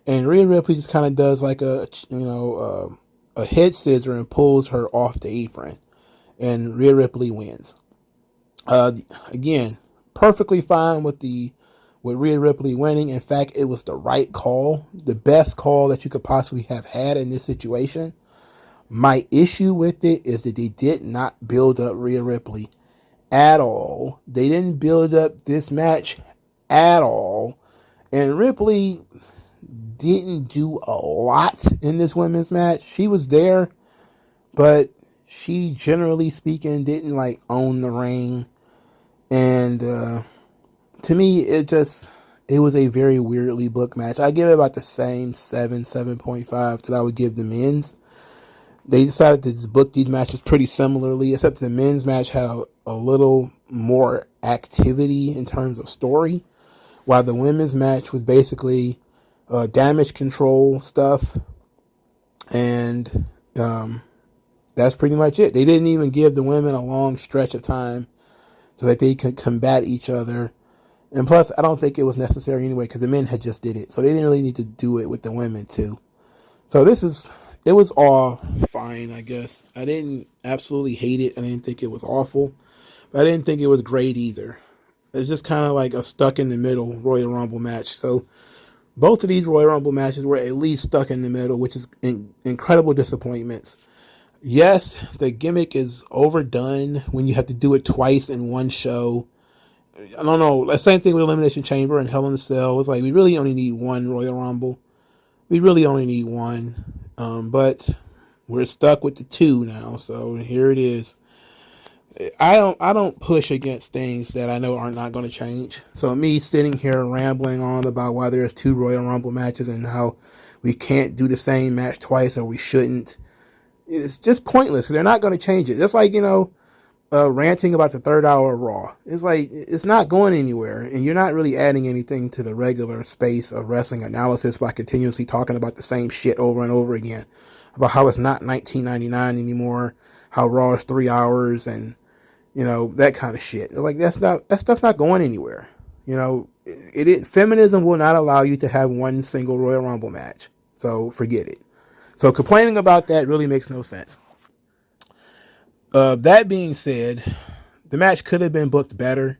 And Rhea Ripley just kind of does like a head scissor and pulls her off the apron. And Rhea Ripley wins. Again, perfectly fine with Rhea Ripley winning. In fact, it was the right call, the best call that you could possibly have had in this situation. My issue with it is that they did not build up Rhea Ripley at all. They didn't build up this match at all. And Ripley didn't do a lot in this women's match. She was there, but she, generally speaking, didn't own the ring. And to me, it was a very weirdly booked match. I give it about the same 7.5 that I would give the men's. They decided to just book these matches pretty similarly, except the men's match had a little more activity in terms of story, while the women's match was basically damage control stuff. And that's pretty much it. They didn't even give the women a long stretch of time so that they could combat each other. And plus, I don't think it was necessary anyway because the men had just did it. So they didn't really need to do it with the women too. So it was all fine, I guess. I didn't absolutely hate it. I didn't think it was awful. But I didn't think it was great either. It's just kind of like a stuck in the middle Royal Rumble match. So both of these Royal Rumble matches were at least stuck in the middle, which is incredible disappointments. Yes, the gimmick is overdone when you have to do it twice in one show. I don't know. The same thing with Elimination Chamber and Hell in a Cell. It's like we really only need one Royal Rumble. We really only need one. But we're stuck with the two now. So here it is. I don't push against things that I know are not going to change. So me sitting here rambling on about why there's two Royal Rumble matches and how we can't do the same match twice or we shouldn't, it's just pointless because they're not going to change it. Just like, ranting about the third hour of Raw. It's like, it's not going anywhere, and you're not really adding anything to the regular space of wrestling analysis by continuously talking about the same shit over and over again about how it's not 1999 anymore, how Raw is 3 hours, and that kind of shit. Like that stuff's not going anywhere. Feminism will not allow you to have one single Royal Rumble match. So forget it. So complaining about that really makes no sense. That being said, the match could have been booked better.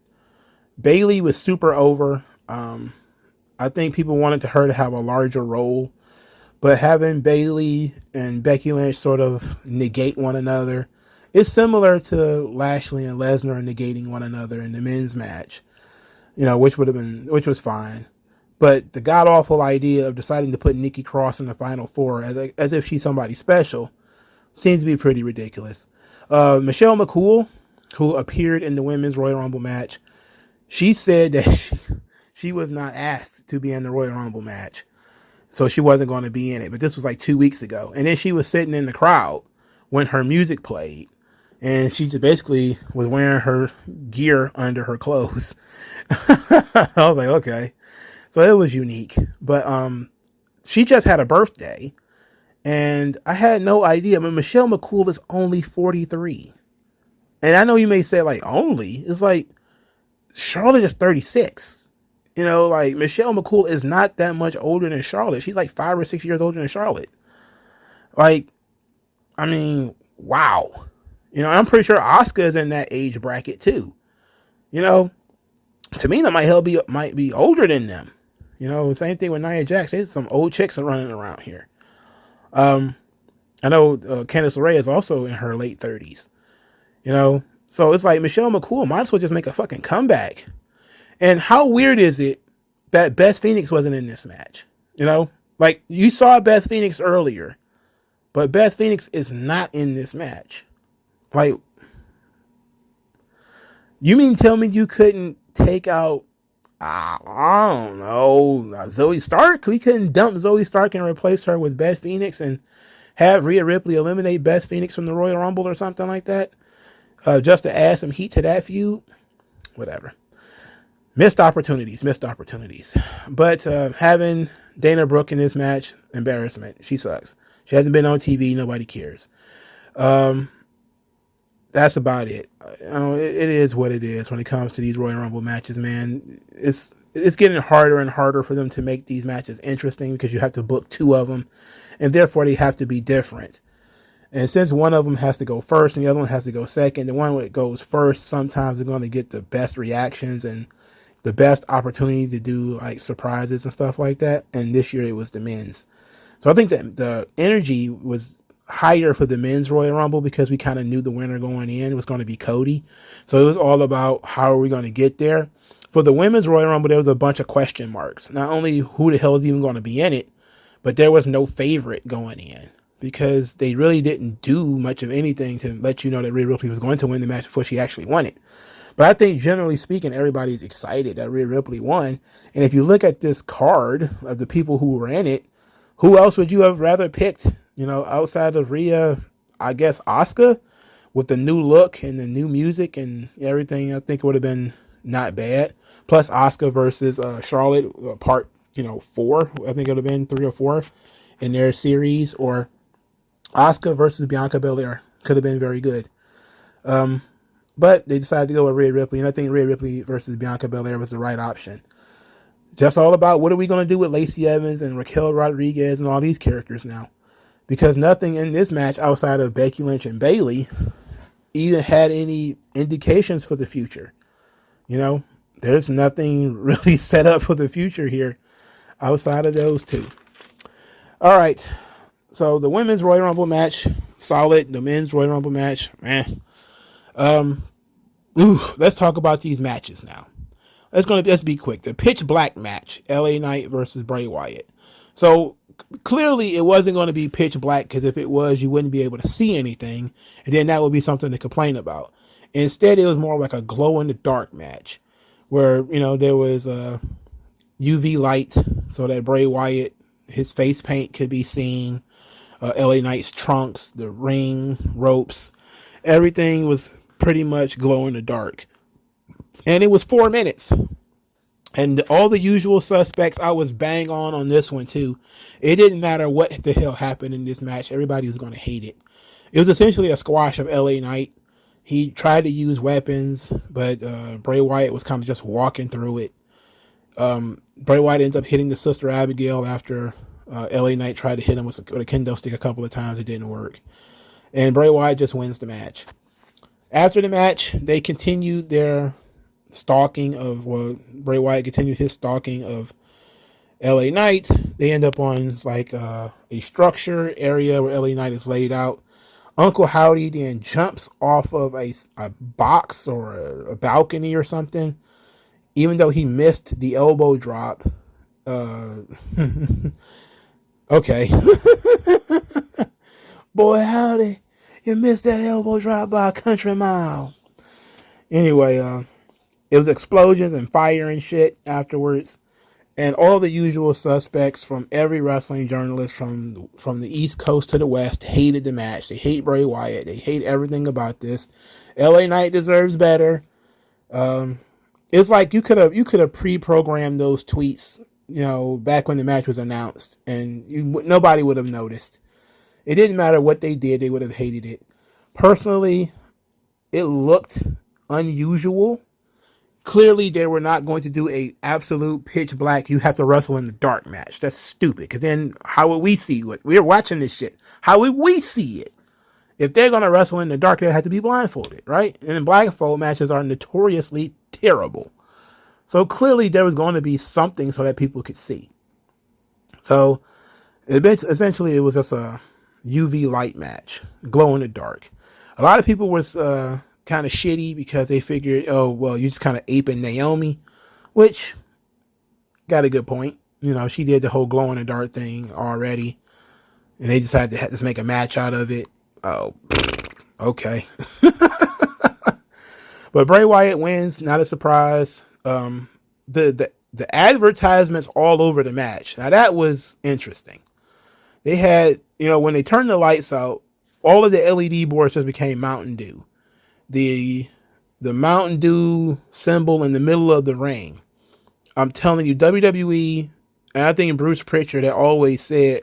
Bayley was super over. I think people wanted her to have a larger role, but having Bayley and Becky Lynch sort of negate one another, it's similar to Lashley and Lesnar negating one another in the men's match, which was fine. But the god awful idea of deciding to put Nikki Cross in the final four as if she's somebody special seems to be pretty ridiculous. Michelle McCool, who appeared in the women's Royal Rumble match, she said that she was not asked to be in the Royal Rumble match, so she wasn't going to be in it. But this was like 2 weeks ago, and then she was sitting in the crowd when her music played. And she just basically was wearing her gear under her clothes. I was like, okay. So it was unique. But she just had a birthday. And I had no idea. I mean, Michelle McCool is only 43. And I know you may say, like, only. It's like, Charlotte is 36. Like, Michelle McCool is not that much older than Charlotte. She's like 5 or 6 years older than Charlotte. Like, I mean, wow. I'm pretty sure Asuka is in that age bracket too. Tamina might be older than them. Same thing with Nia Jax. There's some old chicks are running around here. I know Candice LeRae is also in her late 30s. So it's like Michelle McCool might as well just make a fucking comeback. And how weird is it that Beth Phoenix wasn't in this match? Like you saw Beth Phoenix earlier, but Beth Phoenix is not in this match. Like, you mean tell me you couldn't take out, I don't know, Zoe Stark? We couldn't dump Zoe Stark and replace her with Beth Phoenix and have Rhea Ripley eliminate Beth Phoenix from the Royal Rumble or something like that? Just to add some heat to that feud? Whatever. Missed opportunities. But having Dana Brooke in this match, embarrassment. She sucks. She hasn't been on TV. Nobody cares. That's about it. It is what it is when it comes to these Royal Rumble matches, man. It's getting harder and harder for them to make these matches interesting because you have to book 2 of them, and therefore they have to be different. And since one of them has to go first and the other one has to go second, the one that goes first sometimes they're going to get the best reactions and the best opportunity to do like surprises and stuff like that. And this year it was the men's. So I think that the energy was higher for the men's Royal Rumble because we kind of knew the winner going in was going to be Cody. So it was all about how are we going to get there. For the women's Royal Rumble, there was a bunch of question marks. Not only who the hell is even going to be in it, but there was no favorite going in because they really didn't do much of anything to let you know that Rhea Ripley was going to win the match before she actually won it. But I think generally speaking, everybody's excited that Rhea Ripley won. And if you look at this card of the people who were in it, who else would you have rather picked? Outside of Rhea, I guess Asuka with the new look and the new music and everything, I think it would have been not bad. Plus Asuka versus Charlotte, part 4. I think it would have been 3 or 4 in their series, or Asuka versus Bianca Belair could have been very good. But they decided to go with Rhea Ripley, and I think Rhea Ripley versus Bianca Belair was the right option. Just all about what are we going to do with Lacey Evans and Raquel Rodriguez and all these characters now. Because nothing in this match outside of Becky Lynch and Bayley even had any indications for the future. there's nothing really set up for the future here outside of those two. All right. So the women's Royal Rumble match, solid. The men's Royal Rumble match, man. Let's talk about these matches now. Let's be quick. The pitch black match, LA Knight versus Bray Wyatt. So clearly it wasn't going to be pitch black, because if it was, you wouldn't be able to see anything, and then that would be something to complain about. Instead, it was more like a glow in the dark match, where there was a UV light so that Bray Wyatt, his face paint could be seen. LA Knight's trunks, the ring, ropes, everything was pretty much glow in the dark. And it was 4 minutes. And all the usual suspects, I was bang on this one too. It didn't matter what the hell happened in this match. Everybody was going to hate it. It was essentially a squash of LA Knight. He tried to use weapons, but Bray Wyatt was kind of just walking through it. Bray Wyatt ends up hitting the Sister Abigail after LA Knight tried to hit him with a kendo stick a couple of times. It didn't work. And Bray Wyatt just wins the match. After the match, they continued their stalking of, Bray Wyatt continued his stalking of LA Knight. They end up on like a structure area where LA Knight is laid out. Uncle Howdy then jumps off of a box or a balcony or something, even though he missed the elbow drop. Okay. Boy, Howdy, you missed that elbow drop by a country mile. Anyway, it was explosions and fire and shit afterwards. And all the usual suspects from every wrestling journalist from the East Coast to the West hated the match. They hate Bray Wyatt. They hate everything about this. LA Knight deserves better. It's like you could have pre-programmed those tweets, back when the match was announced, and nobody would have noticed. It didn't matter what they did; they would have hated it. Personally, it looked unusual. Clearly, they were not going to do a absolute pitch black, you have to wrestle in the dark match. That's stupid. Because then how would we see it? We're watching this shit. How would we see it? If they're going to wrestle in the dark, they have to be blindfolded, right? And blindfold matches are notoriously terrible. So clearly there was going to be something so that people could see. So essentially it was just a UV light match, glow in the dark. A lot of people was kind of shitty because they figured, oh, well, you're just kind of aping Naomi, which got a good point. She did the whole glow in the dark thing already, and they decided to just make a match out of it. Oh, okay. But Bray Wyatt wins, not a surprise. The advertisements all over the match. Now that was interesting. They had, when they turned the lights out, all of the LED boards just became Mountain Dew. The Mountain Dew symbol in the middle of the ring. I'm telling you, WWE, and I think Bruce Pritchard had always said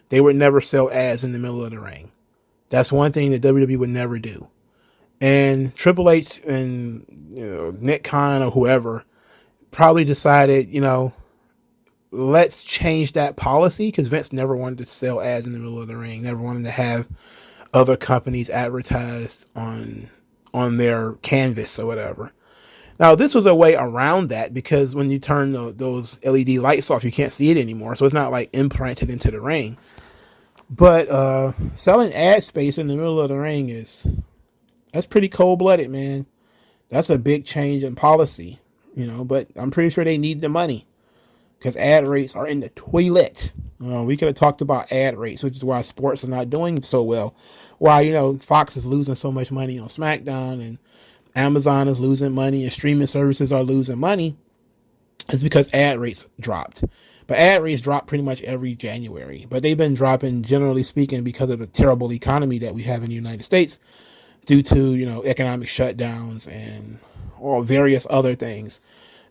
they would never sell ads in the middle of the ring. That's one thing that WWE would never do. And Triple H and Nick Khan or whoever probably decided, let's change that policy, because Vince never wanted to sell ads in the middle of the ring, never wanted to have other companies advertised on their canvas or whatever. Now, this was a way around that, because when you turn those LED lights off, you can't see it anymore. So it's not like implanted into the ring. But selling ad space in the middle of the ring that's pretty cold-blooded, man. That's a big change in policy, but I'm pretty sure they need the money, because ad rates are in the toilet. We could have talked about ad rates, which is why sports is not doing so well. Why, Fox is losing so much money on SmackDown, and Amazon is losing money, and streaming services are losing money. It's because ad rates dropped. But ad rates drop pretty much every January. But they've been dropping, generally speaking, because of the terrible economy that we have in the United States, due to, economic shutdowns and all various other things,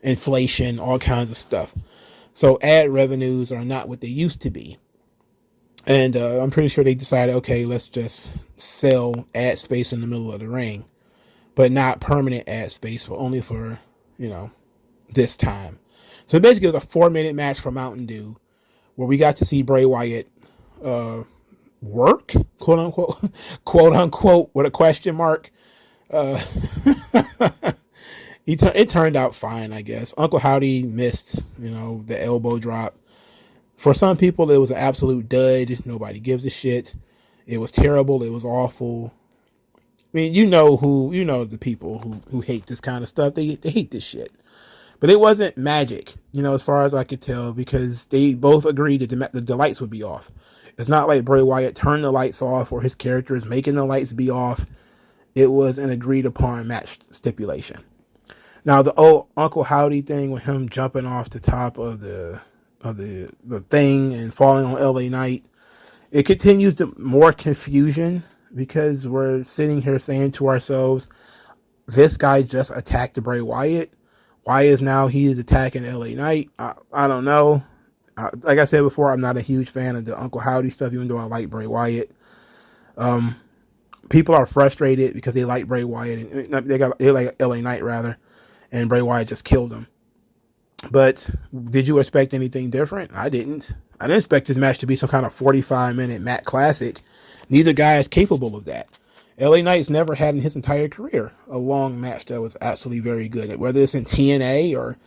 inflation, all kinds of stuff. So ad revenues are not what they used to be. And I'm pretty sure they decided, okay, let's just sell ad space in the middle of the ring, but not permanent ad space, but only for, this time. So basically it was a 4-minute match for Mountain Dew, where we got to see Bray Wyatt work, quote unquote, with a question mark. It turned out fine, I guess. Uncle Howdy missed, the elbow drop. For some people, it was an absolute dud. Nobody gives a shit. It was terrible. It was awful. I mean, the people who hate this kind of stuff. They hate this shit. But it wasn't magic, as far as I could tell, because they both agreed that the lights would be off. It's not like Bray Wyatt turned the lights off or his character is making the lights be off. It was an agreed upon match stipulation. Now, the old Uncle Howdy thing with him jumping off the top of the thing and falling on LA Knight, it continues to more confusion because we're sitting here saying to ourselves, this guy just attacked Bray Wyatt. Why is now he is attacking LA Knight? I don't know. Like I said before, I'm not a huge fan of the Uncle Howdy stuff, even though I like Bray Wyatt. People are frustrated because they like Bray Wyatt and they like LA Knight rather, and Bray Wyatt just killed him. But did you expect anything different? I didn't. I didn't expect this match to be some kind of 45-minute Matt Classic. Neither guy is capable of that. LA Knight's never had in his entire career a long match that was actually very good, whether it's in TNA or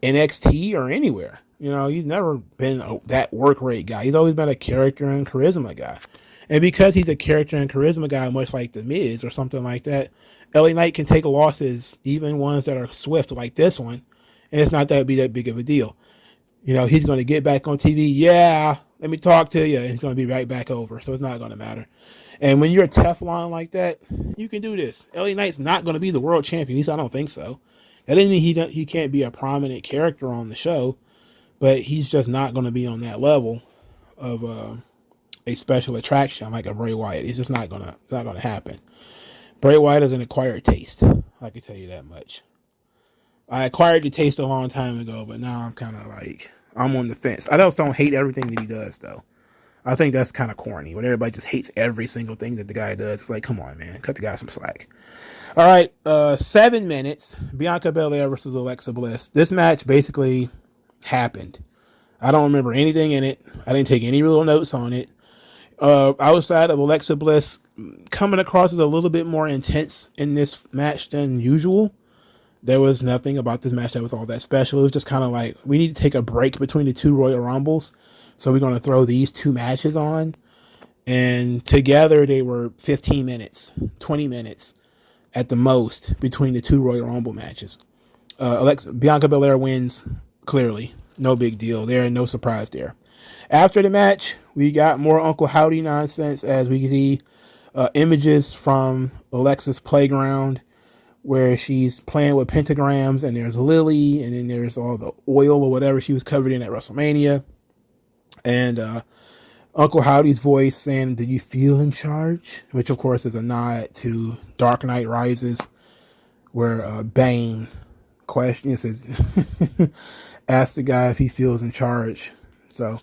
NXT or anywhere. He's never been that work rate guy. He's always been a character and charisma guy. And because he's a character and charisma guy, much like The Miz or something like that, LA Knight can take losses, even ones that are swift like this one, and it's not that big of a deal. He's going to get back on TV. Yeah, let me talk to you. And he's going to be right back over. So it's not going to matter. And when you're a Teflon like that, you can do this. LA Knight's not going to be the world champion. At least I don't think so. That doesn't mean he can't be a prominent character on the show, but he's just not going to be on that level of a special attraction like a Bray Wyatt. It's just not going to happen. Bray Wyatt is an acquired taste. I can tell you that much. I acquired the taste a long time ago, but now I'm kind of like, I'm on the fence. I just don't hate everything that he does, though. I think that's kind of corny when everybody just hates every single thing that the guy does. It's like, come on, man, cut the guy some slack. All right, 7 minutes, Bianca Belair versus Alexa Bliss. This match basically happened. I don't remember anything in it. I didn't take any real notes on it. Outside of Alexa Bliss coming across as a little bit more intense in this match than usual, there was nothing about this match that was all that special. It was just kind of like, we need to take a break between the two Royal Rumbles. So we're going to throw these two matches on. And together they were 15 minutes, 20 minutes at the most between the two Royal Rumble matches. Bianca Belair wins, clearly. No big deal there, no surprise there. After the match, we got more Uncle Howdy nonsense as we see images from Alexa's playground where she's playing with pentagrams, and there's Lily, and then there's all the oil or whatever she was covered in at WrestleMania. And Uncle Howdy's voice saying, "Do you feel in charge?" Which, of course, is a nod to Dark Knight Rises, where Bane says, asks the guy if he feels in charge. So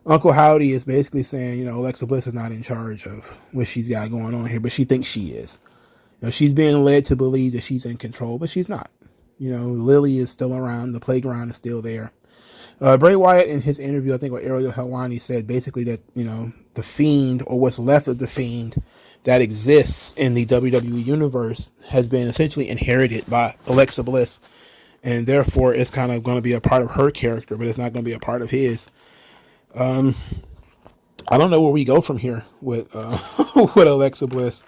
Uncle Howdy is basically saying, Alexa Bliss is not in charge of what she's got going on here, but she thinks she is. She's being led to believe that she's in control, but she's not. Lily is still around. The playground is still there. Bray Wyatt in his interview, I think with Ariel Helwani, said basically that, the Fiend, or what's left of the Fiend that exists in the WWE universe, has been essentially inherited by Alexa Bliss. And therefore, it's kind of going to be a part of her character, but it's not going to be a part of his. I don't know where we go from here with with Alexa Bliss.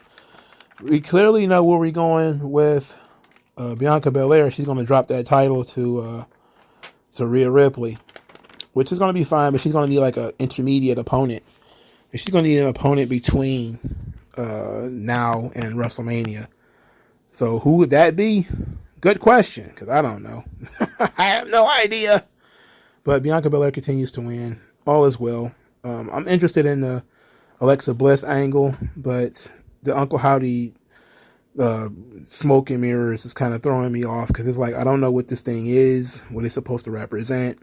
We clearly know where we're going with Bianca Belair. She's going to drop that title to Rhea Ripley, which is going to be fine, but she's going to need like an intermediate opponent. And she's going to need an opponent between now and WrestleMania. So who would that be? Good question, because I don't know. I have no idea. But Bianca Belair continues to win. All is well. I'm interested in the Alexa Bliss angle, but the Uncle Howdy smoke and mirrors is kind of throwing me off, because it's like, I don't know what this thing is, what it's supposed to represent.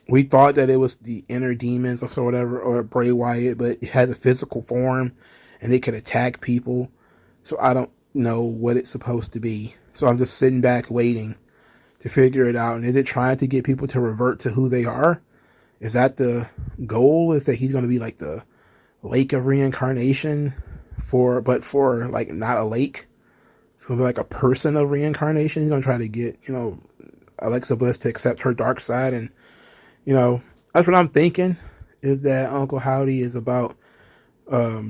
We thought that it was the inner demons or whatever, or Bray Wyatt, but it has a physical form and it could attack people. So I don't know what it's supposed to be. So I'm just sitting back waiting to figure it out. And is it trying to get people to revert to who they are? Is that the goal? Is that he's going to be like the lake of reincarnation but for like not a lake? It's going to be like a person of reincarnation. He's going to try to get, Alexa Bliss to accept her dark side. And, that's what I'm thinking, is that Uncle Howdy is about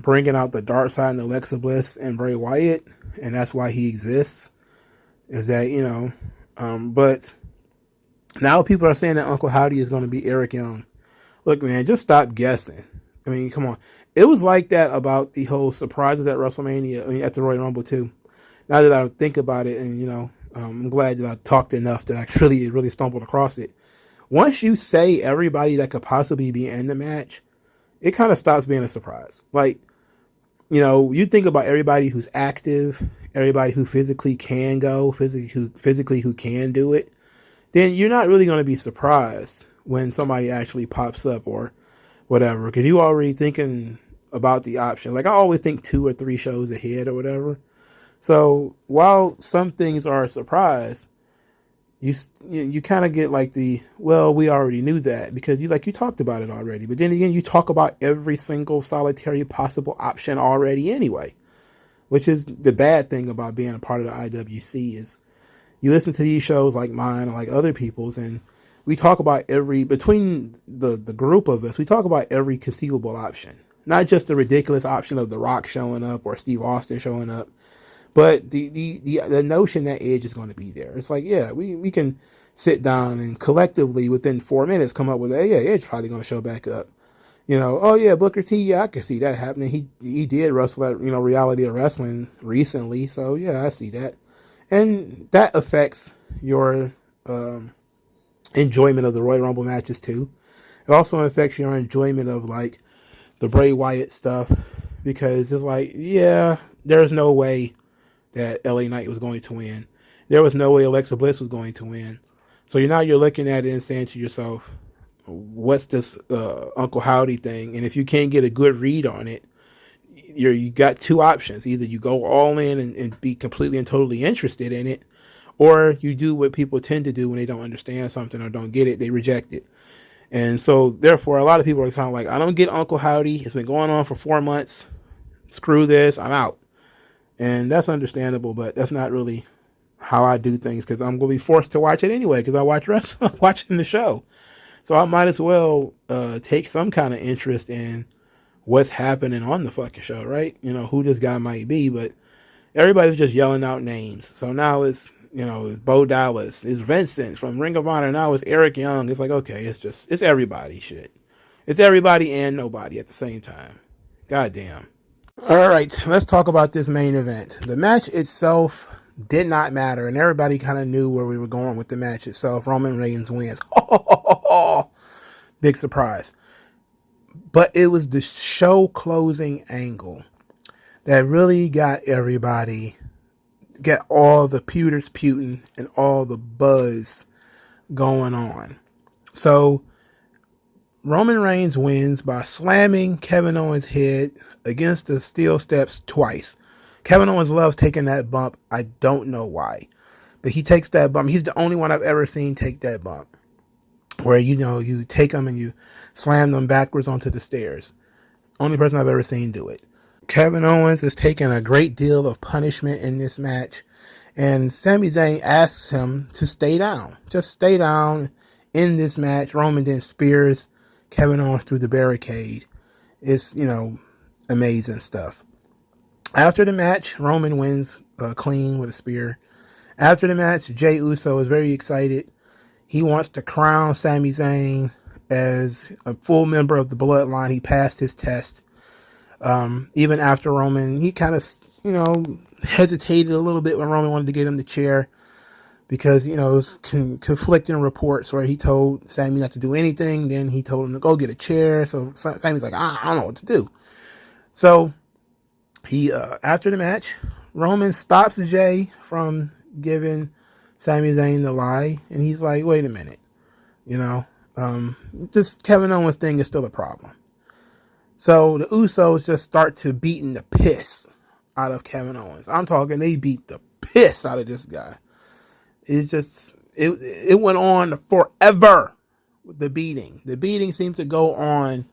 bringing out the dark side in Alexa Bliss and Bray Wyatt. And that's why he exists. Is that, but now people are saying that Uncle Howdy is going to be Eric Young. Look, man, just stop guessing. I mean, come on. It was like that about the whole surprises at WrestleMania, at the Royal Rumble too. Now that I think about it, and I'm glad that I talked enough that I really stumbled across it. Once you say everybody that could possibly be in the match, it kind of stops being a surprise. Like, you think about everybody who's active, everybody who physically can go, physically who can do it, then you're not really going to be surprised when somebody actually pops up or whatever, because you already thinking about the option. Like, I always think 2 or 3 shows ahead or whatever. So while some things are a surprise, you kind of get like we already knew that, because you talked about it already. But then again, you talk about every single solitary possible option already anyway, which is the bad thing about being a part of the IWC. Is you listen to these shows like mine or like other people's, and we talk about between the group of us, we talk about every conceivable option. Not just the ridiculous option of The Rock showing up or Steve Austin showing up, but the notion that Edge is going to be there. It's like, yeah, we can sit down and collectively within 4 minutes come up with, Edge probably going to show back up. Oh yeah, Booker T, yeah, I can see that happening. He did wrestle at, Reality of Wrestling recently, so yeah, I see that. And that affects your enjoyment of the Royal Rumble matches too. It also affects your enjoyment of like the Bray Wyatt stuff, because it's like, yeah, there's no way that LA Knight was going to win. There was no way Alexa Bliss was going to win. So you're looking at it and saying to yourself, what's this Uncle Howdy thing? And if you can't get a good read on it, you got 2 options. Either you go all in and be completely and totally interested in it, or you do what people tend to do when they don't understand something or don't get it, they reject it. And so therefore, a lot of people are kind of like, I don't get Uncle Howdy. It's been going on for 4 months. Screw this. I'm out. And that's understandable, but that's not really how I do things, because I'm going to be forced to watch it anyway, because I watch wrestling, watching the show. So I might as well take some kind of interest in what's happening on the fucking show, right? Who this guy might be, but everybody's just yelling out names. So now it's, it's Bo Dallas, it's Vincent from Ring of Honor, now it's Eric Young. It's like, okay, it's everybody shit. It's everybody and nobody at the same time. Goddamn. All right, let's talk about this main event. The match itself did not matter, and everybody kind of knew where we were going with the match itself. Roman Reigns wins. Big surprise. But it was the show closing angle that really got everybody, get all the pewters putin and all the buzz going on. So Roman Reigns wins by slamming Kevin Owens' head against the steel steps twice. Kevin Owens loves taking that bump. I don't know why, but he takes that bump. He's the only one I've ever seen take that bump, where, you take them and you slam them backwards onto the stairs. Only person I've ever seen do it. Kevin Owens is taking a great deal of punishment in this match, and Sami Zayn asks him to stay down. Just stay down in this match. Roman then spears Kevin Owens through the barricade. It's, amazing stuff. After the match, Roman wins clean with a spear. After the match, Jey Uso is very excited. He wants to crown Sami Zayn as a full member of the bloodline. He passed his test. Even after Roman, he kind of, hesitated a little bit when Roman wanted to get him the chair, because, it was conflicting reports where he told Sami not to do anything. Then he told him to go get a chair. So Sami's like, I don't know what to do. So he, after the match, Roman stops Jey from giving Sami Zayn the lie. And he's like, wait a minute, this Kevin Owens thing is still a problem. So the Usos just start to beating the piss out of Kevin Owens. I'm talking, they beat the piss out of this guy. It's just, it went on forever with the beating. The beating seemed to go on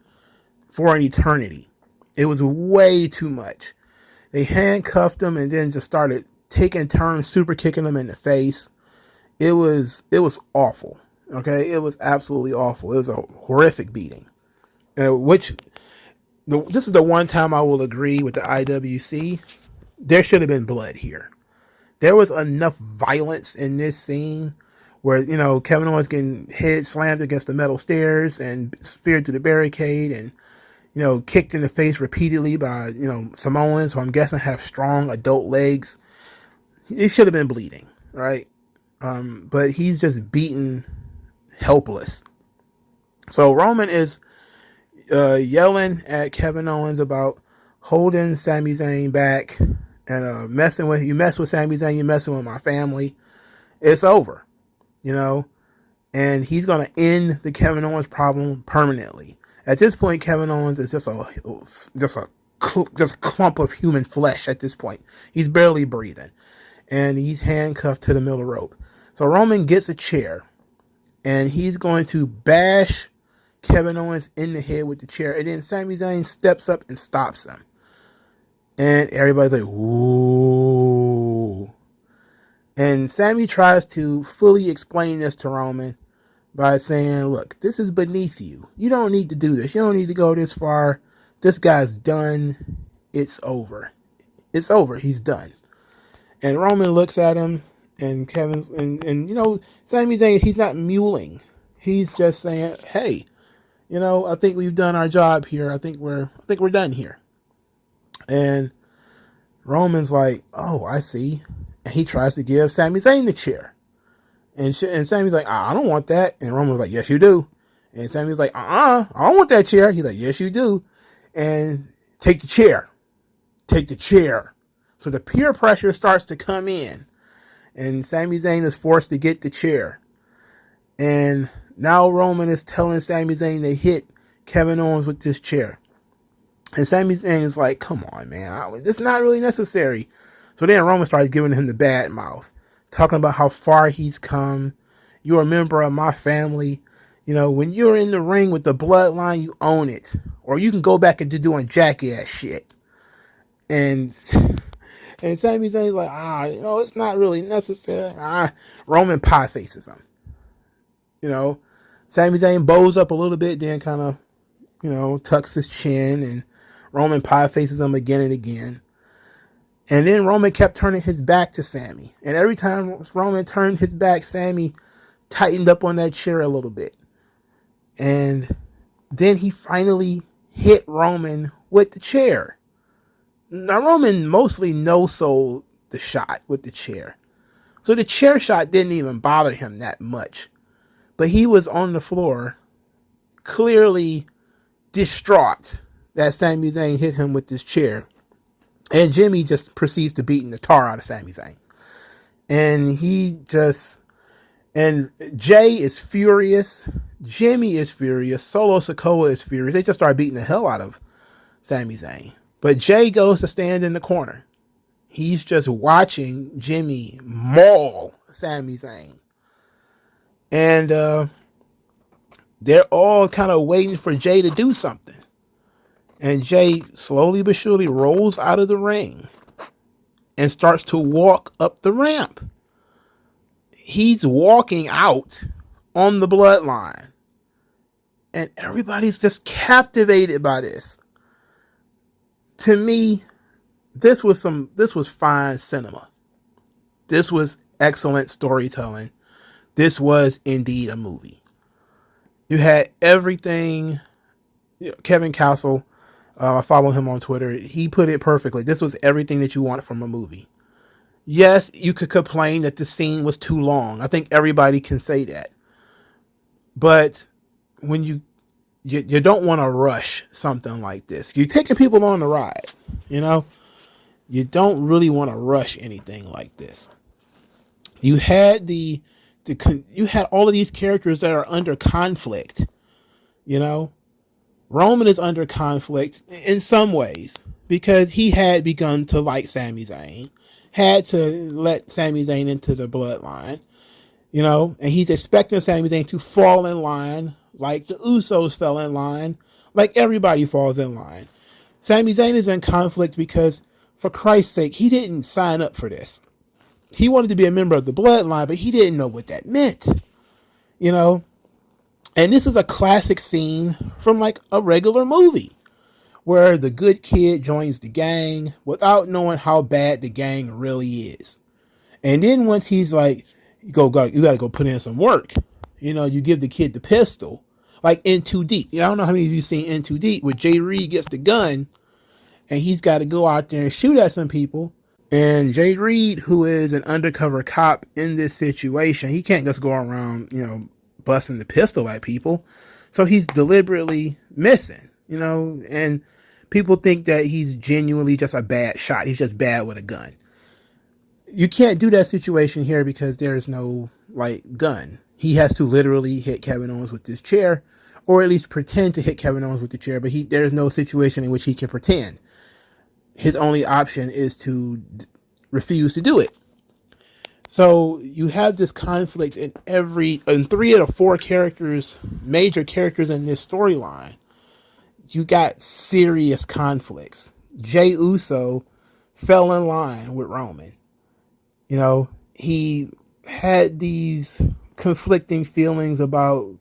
for an eternity. It was way too much. They handcuffed him and then just started taking turns super kicking him in the face. It was awful. Okay, it was absolutely awful. It was a horrific beating. This is the one time I will agree with the IWC. There should have been blood here. There was enough violence in this scene where, Kevin Owens getting head slammed against the metal stairs and speared through the barricade and, kicked in the face repeatedly by, Samoans, who I'm guessing have strong adult legs. He should have been bleeding, right? But he's just beaten helpless. So Roman is yelling at Kevin Owens about holding Sami Zayn back and you mess with Sami Zayn, you're messing with my family. It's over, and he's gonna end the Kevin Owens problem permanently. At this point, Kevin Owens is just a clump of human flesh. At this point, he's barely breathing, and he's handcuffed to the middle rope. So Roman gets a chair, and he's going to bash Kevin Owens in the head with the chair, and then Sami Zayn steps up and stops him. And everybody's like, ooh. And Sami tries to fully explain this to Roman by saying, look, this is beneath you. You don't need to do this. You don't need to go this far. This guy's done. It's over. It's over. He's done. And Roman looks at him, and Kevin's, and Sami Zayn, he's not mewling. He's just saying, hey, I think we've done our job here. I think we're done here. And Roman's like, oh, I see. And he tries to give Sami Zayn the chair. And Sami's like, I don't want that. And Roman's like, yes, you do. And Sami's like, I don't want that chair. He's like, yes, you do. And take the chair. Take the chair. So the peer pressure starts to come in. And Sami Zayn is forced to get the chair. And now Roman is telling Sami Zayn to hit Kevin Owens with this chair. And Sami Zayn is like, come on, man. It's not really necessary. So then Roman started giving him the bad mouth. Talking about how far he's come. You're a member of my family. When you're in the ring with the bloodline, you own it. Or you can go back into doing jackass shit. And Sami Zayn's like, it's not really necessary. Roman pie faces him. Sami Zayn bows up a little bit, then kind of, tucks his chin, and Roman pie faces him again and again. And then Roman kept turning his back to Sami. And every time Roman turned his back, Sami tightened up on that chair a little bit. And then he finally hit Roman with the chair. Now, Roman mostly no-sold the shot with the chair. So the chair shot didn't even bother him that much. But he was on the floor, clearly distraught that Sami Zayn hit him with this chair. And Jimmy just proceeds to beat the tar out of Sami Zayn. And Jay is furious. Jimmy is furious. Solo Sikoa is furious. They just start beating the hell out of Sami Zayn. But Jay goes to stand in the corner. He's just watching Jimmy maul Sami Zayn. And they're all kind of waiting for Jay to do something. And Jay slowly but surely rolls out of the ring and starts to walk up the ramp. He's walking out on the bloodline. And everybody's just captivated by this. To me, this was fine cinema. This was excellent storytelling. This was indeed a movie. You had everything. Kevin Castle, I follow him on Twitter. He put it perfectly. This was everything that you want from a movie. Yes, you could complain that the scene was too long. I think everybody can say that. But when you don't want to rush something like this. You're taking people on the ride, You don't really want to rush anything like this. You had you had all of these characters that are under conflict, Roman is under conflict in some ways because he had begun to like Sami Zayn, had to let Sami Zayn into the bloodline, and he's expecting Sami Zayn to fall in line like the Usos fell in line, like everybody falls in line. Sami Zayn is in conflict because, for Christ's sake, he didn't sign up for this. He wanted to be a member of the bloodline, but he didn't know what that meant, you know? And this is a classic scene from like a regular movie where the good kid joins the gang without knowing how bad the gang really is. And then once he's like, you got to go put in some work. You know, you give the kid the pistol, like In Too Deep. I don't know how many of you seen In Too Deep, where Jay Reed gets the gun and he's got to go out there and shoot at some people. And Jay Reed, who is an undercover cop in this situation, he can't just go around, you know, busting the pistol at people. So he's deliberately missing, you know, and people think that he's genuinely just a bad shot. He's just bad with a gun. You can't do that situation here because there's no like gun. He has to literally hit Kevin Owens with this chair, or at least pretend to hit Kevin Owens with the chair, but there's no situation in which he can pretend. His only option is to refuse to do it. So you have this conflict in 3 of the 4 characters, major characters in this storyline. You got serious conflicts. Jey Uso fell in line with Roman. You know, he had these conflicting feelings about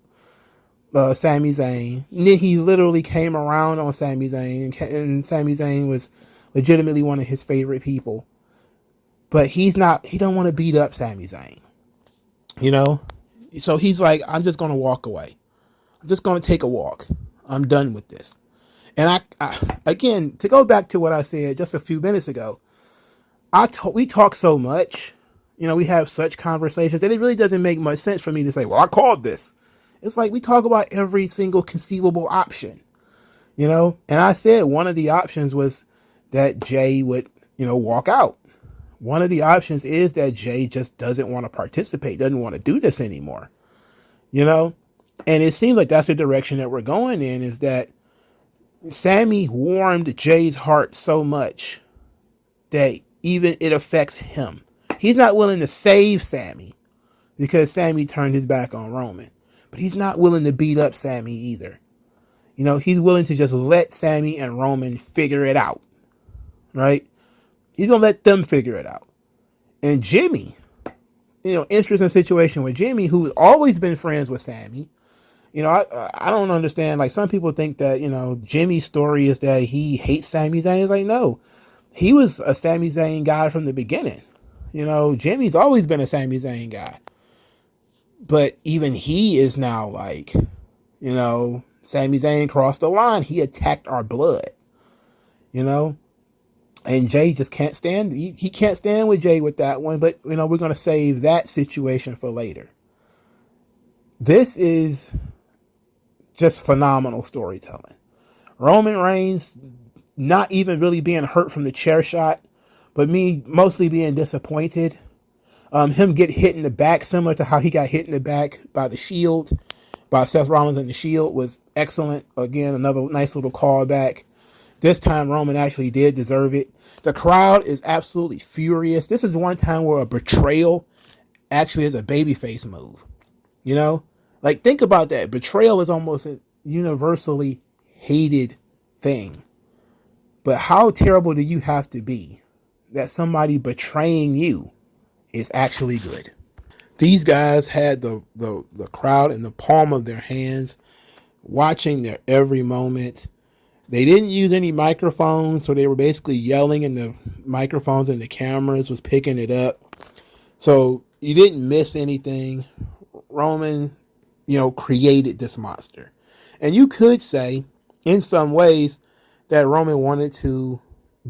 Sami Zayn. And then he literally came around on Sami Zayn, and Sami Zayn was legitimately one of his favorite people. But he don't want to beat up Sami Zayn. You know? So he's like, I'm just going to walk away. I'm just going to take a walk. I'm done with this. And I again, to go back to what I said just a few minutes ago, we talk so much, you know, we have such conversations that it really doesn't make much sense for me to say, well, I called this. It's like we talk about every single conceivable option, you know? And I said one of the options was that Jay would, you know, walk out. One of the options is that Jay just doesn't want to participate, doesn't want to do this anymore, you know? And it seems like that's the direction that we're going in, is that Sammy warmed Jay's heart so much that even it affects him. He's not willing to save Sammy because Sammy turned his back on Roman, but he's not willing to beat up Sammy either. You know, he's willing to just let Sammy and Roman figure it out, right? He's going to let them figure it out. And Jimmy, you know, interesting situation with Jimmy, who's always been friends with Sammy. You know, I don't understand. Like, some people think that, you know, Jimmy's story is that he hates Sami Zayn. It's like, no, he was a Sami Zayn guy from the beginning. You know, Jimmy's always been a Sami Zayn guy. But even he is now like, you know, Sami Zayn crossed the line. He attacked our blood, you know. And Jay just can't stand. He can't stand with Jay with that one. But, you know, we're going to save that situation for later. This is just phenomenal storytelling. Roman Reigns not even really being hurt from the chair shot, but me mostly being disappointed. Him get hit in the back, similar to how he got hit in the back by the Shield, by Seth Rollins and the Shield, was excellent. Again, another nice little callback. This time, Roman actually did deserve it. The crowd is absolutely furious. This is one time where a betrayal actually is a babyface move. You know? Like, think about that. Betrayal is almost a universally hated thing. But how terrible do you have to be that somebody betraying you is actually good? These guys had the crowd in the palm of their hands, watching their every moment. They didn't use any microphones, so they were basically yelling, and the microphones and the cameras was picking it up. So you didn't miss anything. Roman, you know, created this monster. And you could say, in some ways, that Roman wanted to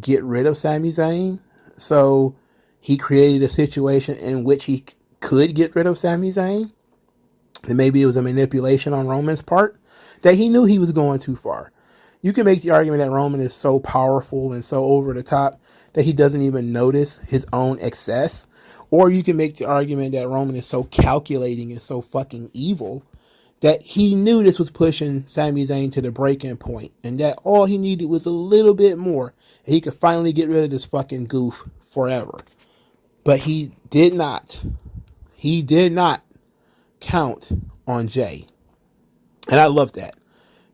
get rid of Sami Zayn. So he created a situation in which he could get rid of Sami Zayn. And maybe it was a manipulation on Roman's part, that he knew he was going too far. You can make the argument that Roman is so powerful and so over the top that he doesn't even notice his own excess. Or you can make the argument that Roman is so calculating and so fucking evil that he knew this was pushing Sami Zayn to the breaking point, and that all he needed was a little bit more, and he could finally get rid of this fucking goof forever. But he did not. He did not count on Jay. And I love that.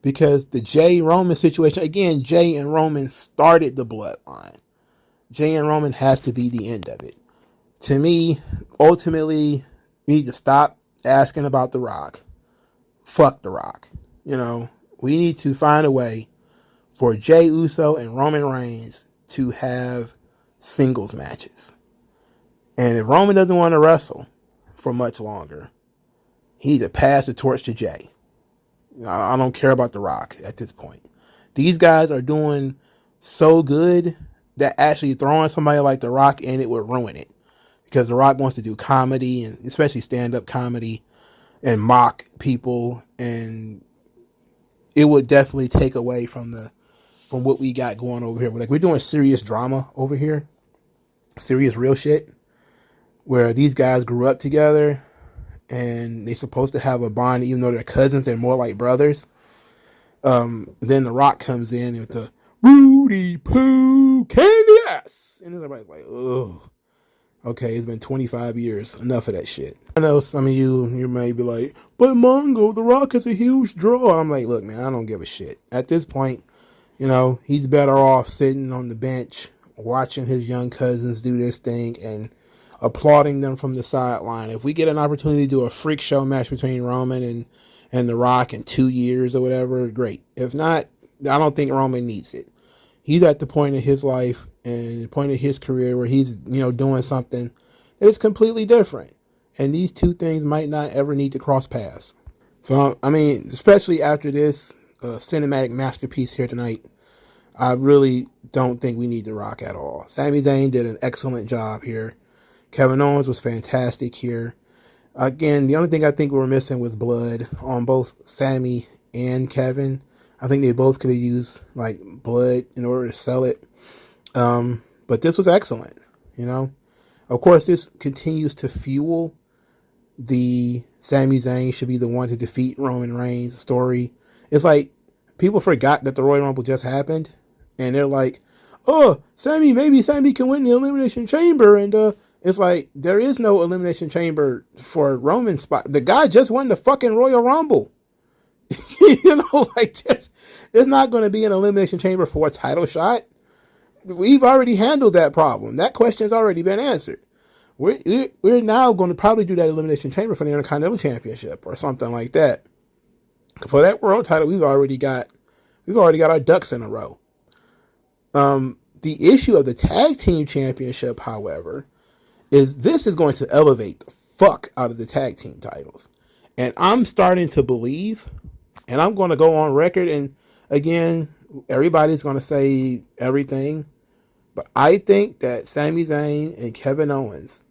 Because the Jay Roman situation, again, Jay and Roman started the bloodline. Jay and Roman has to be the end of it. To me, ultimately, we need to stop asking about The Rock. Fuck The Rock. You know, we need to find a way for Jey Uso and Roman Reigns to have singles matches. And if Roman doesn't want to wrestle for much longer, he needs to pass the torch to Jey. I don't care about The Rock at this point. These guys are doing so good that actually throwing somebody like The Rock in it would ruin it. Because The Rock wants to do comedy, and especially stand-up comedy, and mock people, and it would definitely take away from what we got going over here. Like, we're doing serious drama over here, serious real shit, where these guys grew up together, and they're supposed to have a bond, even though they're cousins, they're more like brothers. Then The Rock comes in with the Rudy Poo Candy Ass, and everybody's like, ugh. Okay, it's been 25 years. Enough of that shit. I know some of you may be like, but Mongo, The Rock is a huge draw. I'm like, look, man, I don't give a shit. At this point, you know, he's better off sitting on the bench, watching his young cousins do this thing and applauding them from the sideline. If we get an opportunity to do a freak show match between Roman and The Rock in 2 years or whatever, great. If not, I don't think Roman needs it. He's at the point in his life and the point of his career where he's, you know, doing something that is completely different. And these two things might not ever need to cross paths. So, I mean, especially after this cinematic masterpiece here tonight, I really don't think we need The Rock at all. Sami Zayn did an excellent job here. Kevin Owens was fantastic here. Again, the only thing I think we were missing was blood on both Sami and Kevin. I think they both could have used like blood in order to sell it. But this was excellent, you know. Of course, this continues to fuel the Sami Zayn should be the one to defeat Roman Reigns story. It's like people forgot that the Royal Rumble just happened, and they're like, "Oh, maybe Sami can win the Elimination Chamber." And it's like there is no Elimination Chamber for Roman's spot. The guy just won the fucking Royal Rumble. You know, like there's not going to be an Elimination Chamber for a title shot. We've already handled that problem. That question's already been answered. We're now going to probably do that Elimination Chamber for the Intercontinental Championship or something like that. For that world title, we've already got our ducks in a row. The issue of the Tag Team Championship, however, is this is going to elevate the fuck out of the tag team titles. And I'm starting to believe, and I'm going to go on record, and again, everybody's going to say everything, but I think that Sami Zayn and Kevin Owens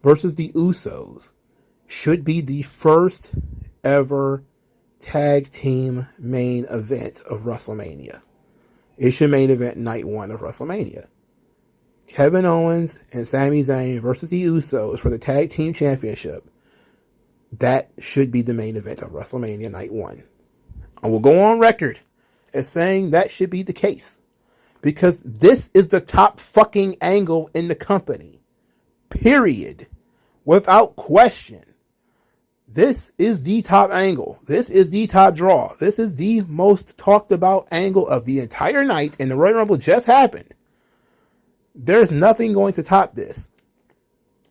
versus the Usos should be the first ever tag team main event of WrestleMania. It should main event night one of WrestleMania. Kevin Owens and Sami Zayn versus the Usos for the tag team championship. That should be the main event of WrestleMania night one. I will go on record as saying that should be the case. Because this is the top fucking angle in the company. Period. Without question. This is the top angle. This is the top draw. This is the most talked about angle of the entire night, and the Royal Rumble just happened. There's nothing going to top this.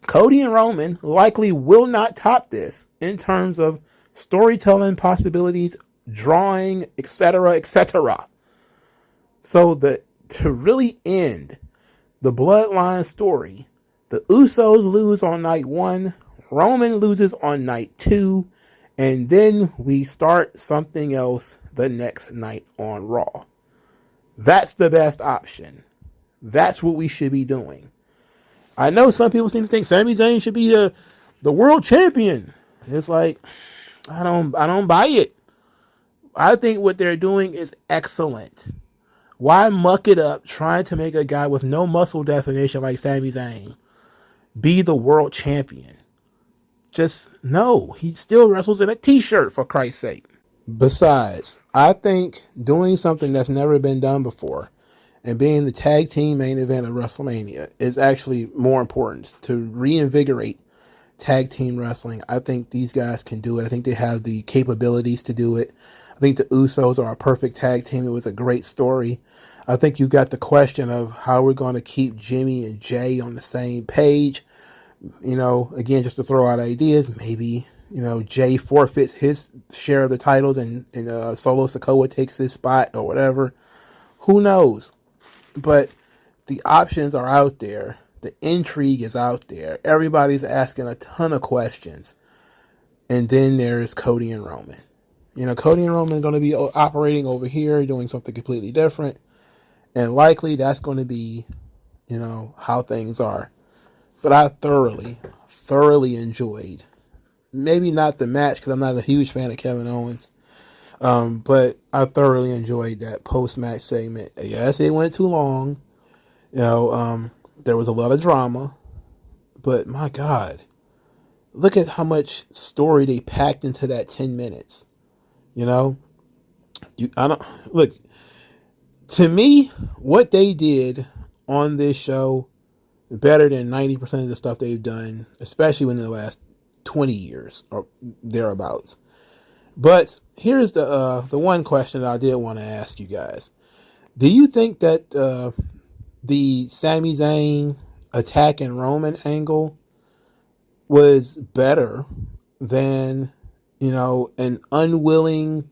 Cody and Roman likely will not top this in terms of storytelling possibilities, drawing, etc., etc. So to really end the Bloodline story, the Usos lose on night one, Roman loses on night two, and then we start something else the next night on Raw. That's the best option. That's what we should be doing. I know some people seem to think Sami Zayn should be the world champion. It's like, I don't buy it. I think what they're doing is excellent. Why muck it up trying to make a guy with no muscle definition like Sami Zayn be the world champion? Just no. He still wrestles in a t-shirt, for Christ's sake. Besides, I think doing something that's never been done before and being the tag team main event of WrestleMania is actually more important to reinvigorate tag team wrestling. I think these guys can do it. I think they have the capabilities to do it. I think the Usos are a perfect tag team. It was a great story. I think you've got the question of how we're going to keep Jimmy and Jay on the same page. You know, again, just to throw out ideas, maybe, you know, Jay forfeits his share of the titles and Solo Sikoa takes his spot or whatever. Who knows? But the options are out there. The intrigue is out there. Everybody's asking a ton of questions. And then there's Cody and Roman. You know, Cody and Roman are going to be operating over here, doing something completely different. And likely that's going to be, you know, how things are. But I thoroughly enjoyed, maybe not the match because I'm not a huge fan of Kevin Owens, but I thoroughly enjoyed that post-match segment. Yes, it went too long. You know, there was a lot of drama, but my God, look at how much story they packed into that 10 minutes. You know, look, to me, what they did on this show better than 90% of the stuff they've done, especially within the last 20 years or thereabouts. But here's the one question that I did want to ask you guys. Do you think that the Sami Zayn attacking Roman angle was better than, you know, an unwilling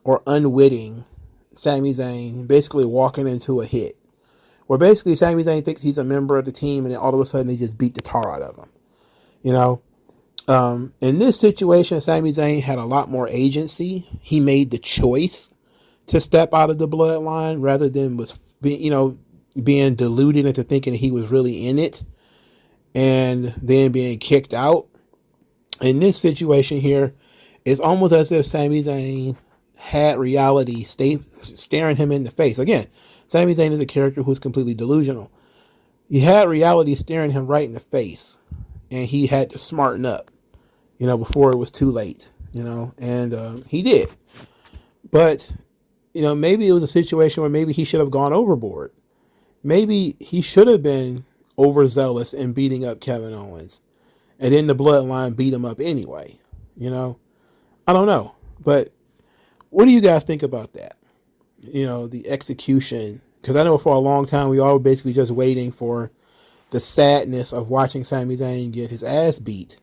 or unwitting Sami Zayn basically walking into a hit? Where basically Sami Zayn thinks he's a member of the team and then all of a sudden they just beat the tar out of him. You know, in this situation, Sami Zayn had a lot more agency. He made the choice to step out of the bloodline rather than being deluded into thinking he was really in it and then being kicked out. In this situation here, it's almost as if Sami Zayn had reality staring him in the face. Again, Sami Zayn is a character who's completely delusional. He had reality staring him right in the face, and he had to smarten up, you know, before it was too late, you know, and he did. But, you know, maybe it was a situation where maybe he should have gone overboard. Maybe he should have been overzealous in beating up Kevin Owens, and then the bloodline beat him up anyway, you know. I don't know, but what do you guys think about that? You know, the execution, because I know for a long time we all were basically just waiting for the sadness of watching Sami Zayn get his ass beat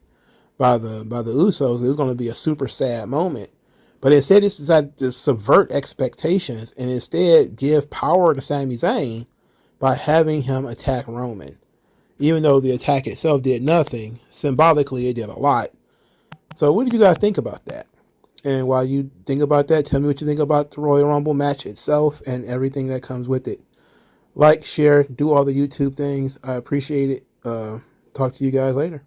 by the Usos. It was going to be a super sad moment, but instead it's decided to subvert expectations and instead give power to Sami Zayn by having him attack Roman. Even though the attack itself did nothing, symbolically it did a lot. So what did you guys think about that? And while you think about that, tell me what you think about the Royal Rumble match itself and everything that comes with it. Like, share, do all the YouTube things. I appreciate it. Talk to you guys later.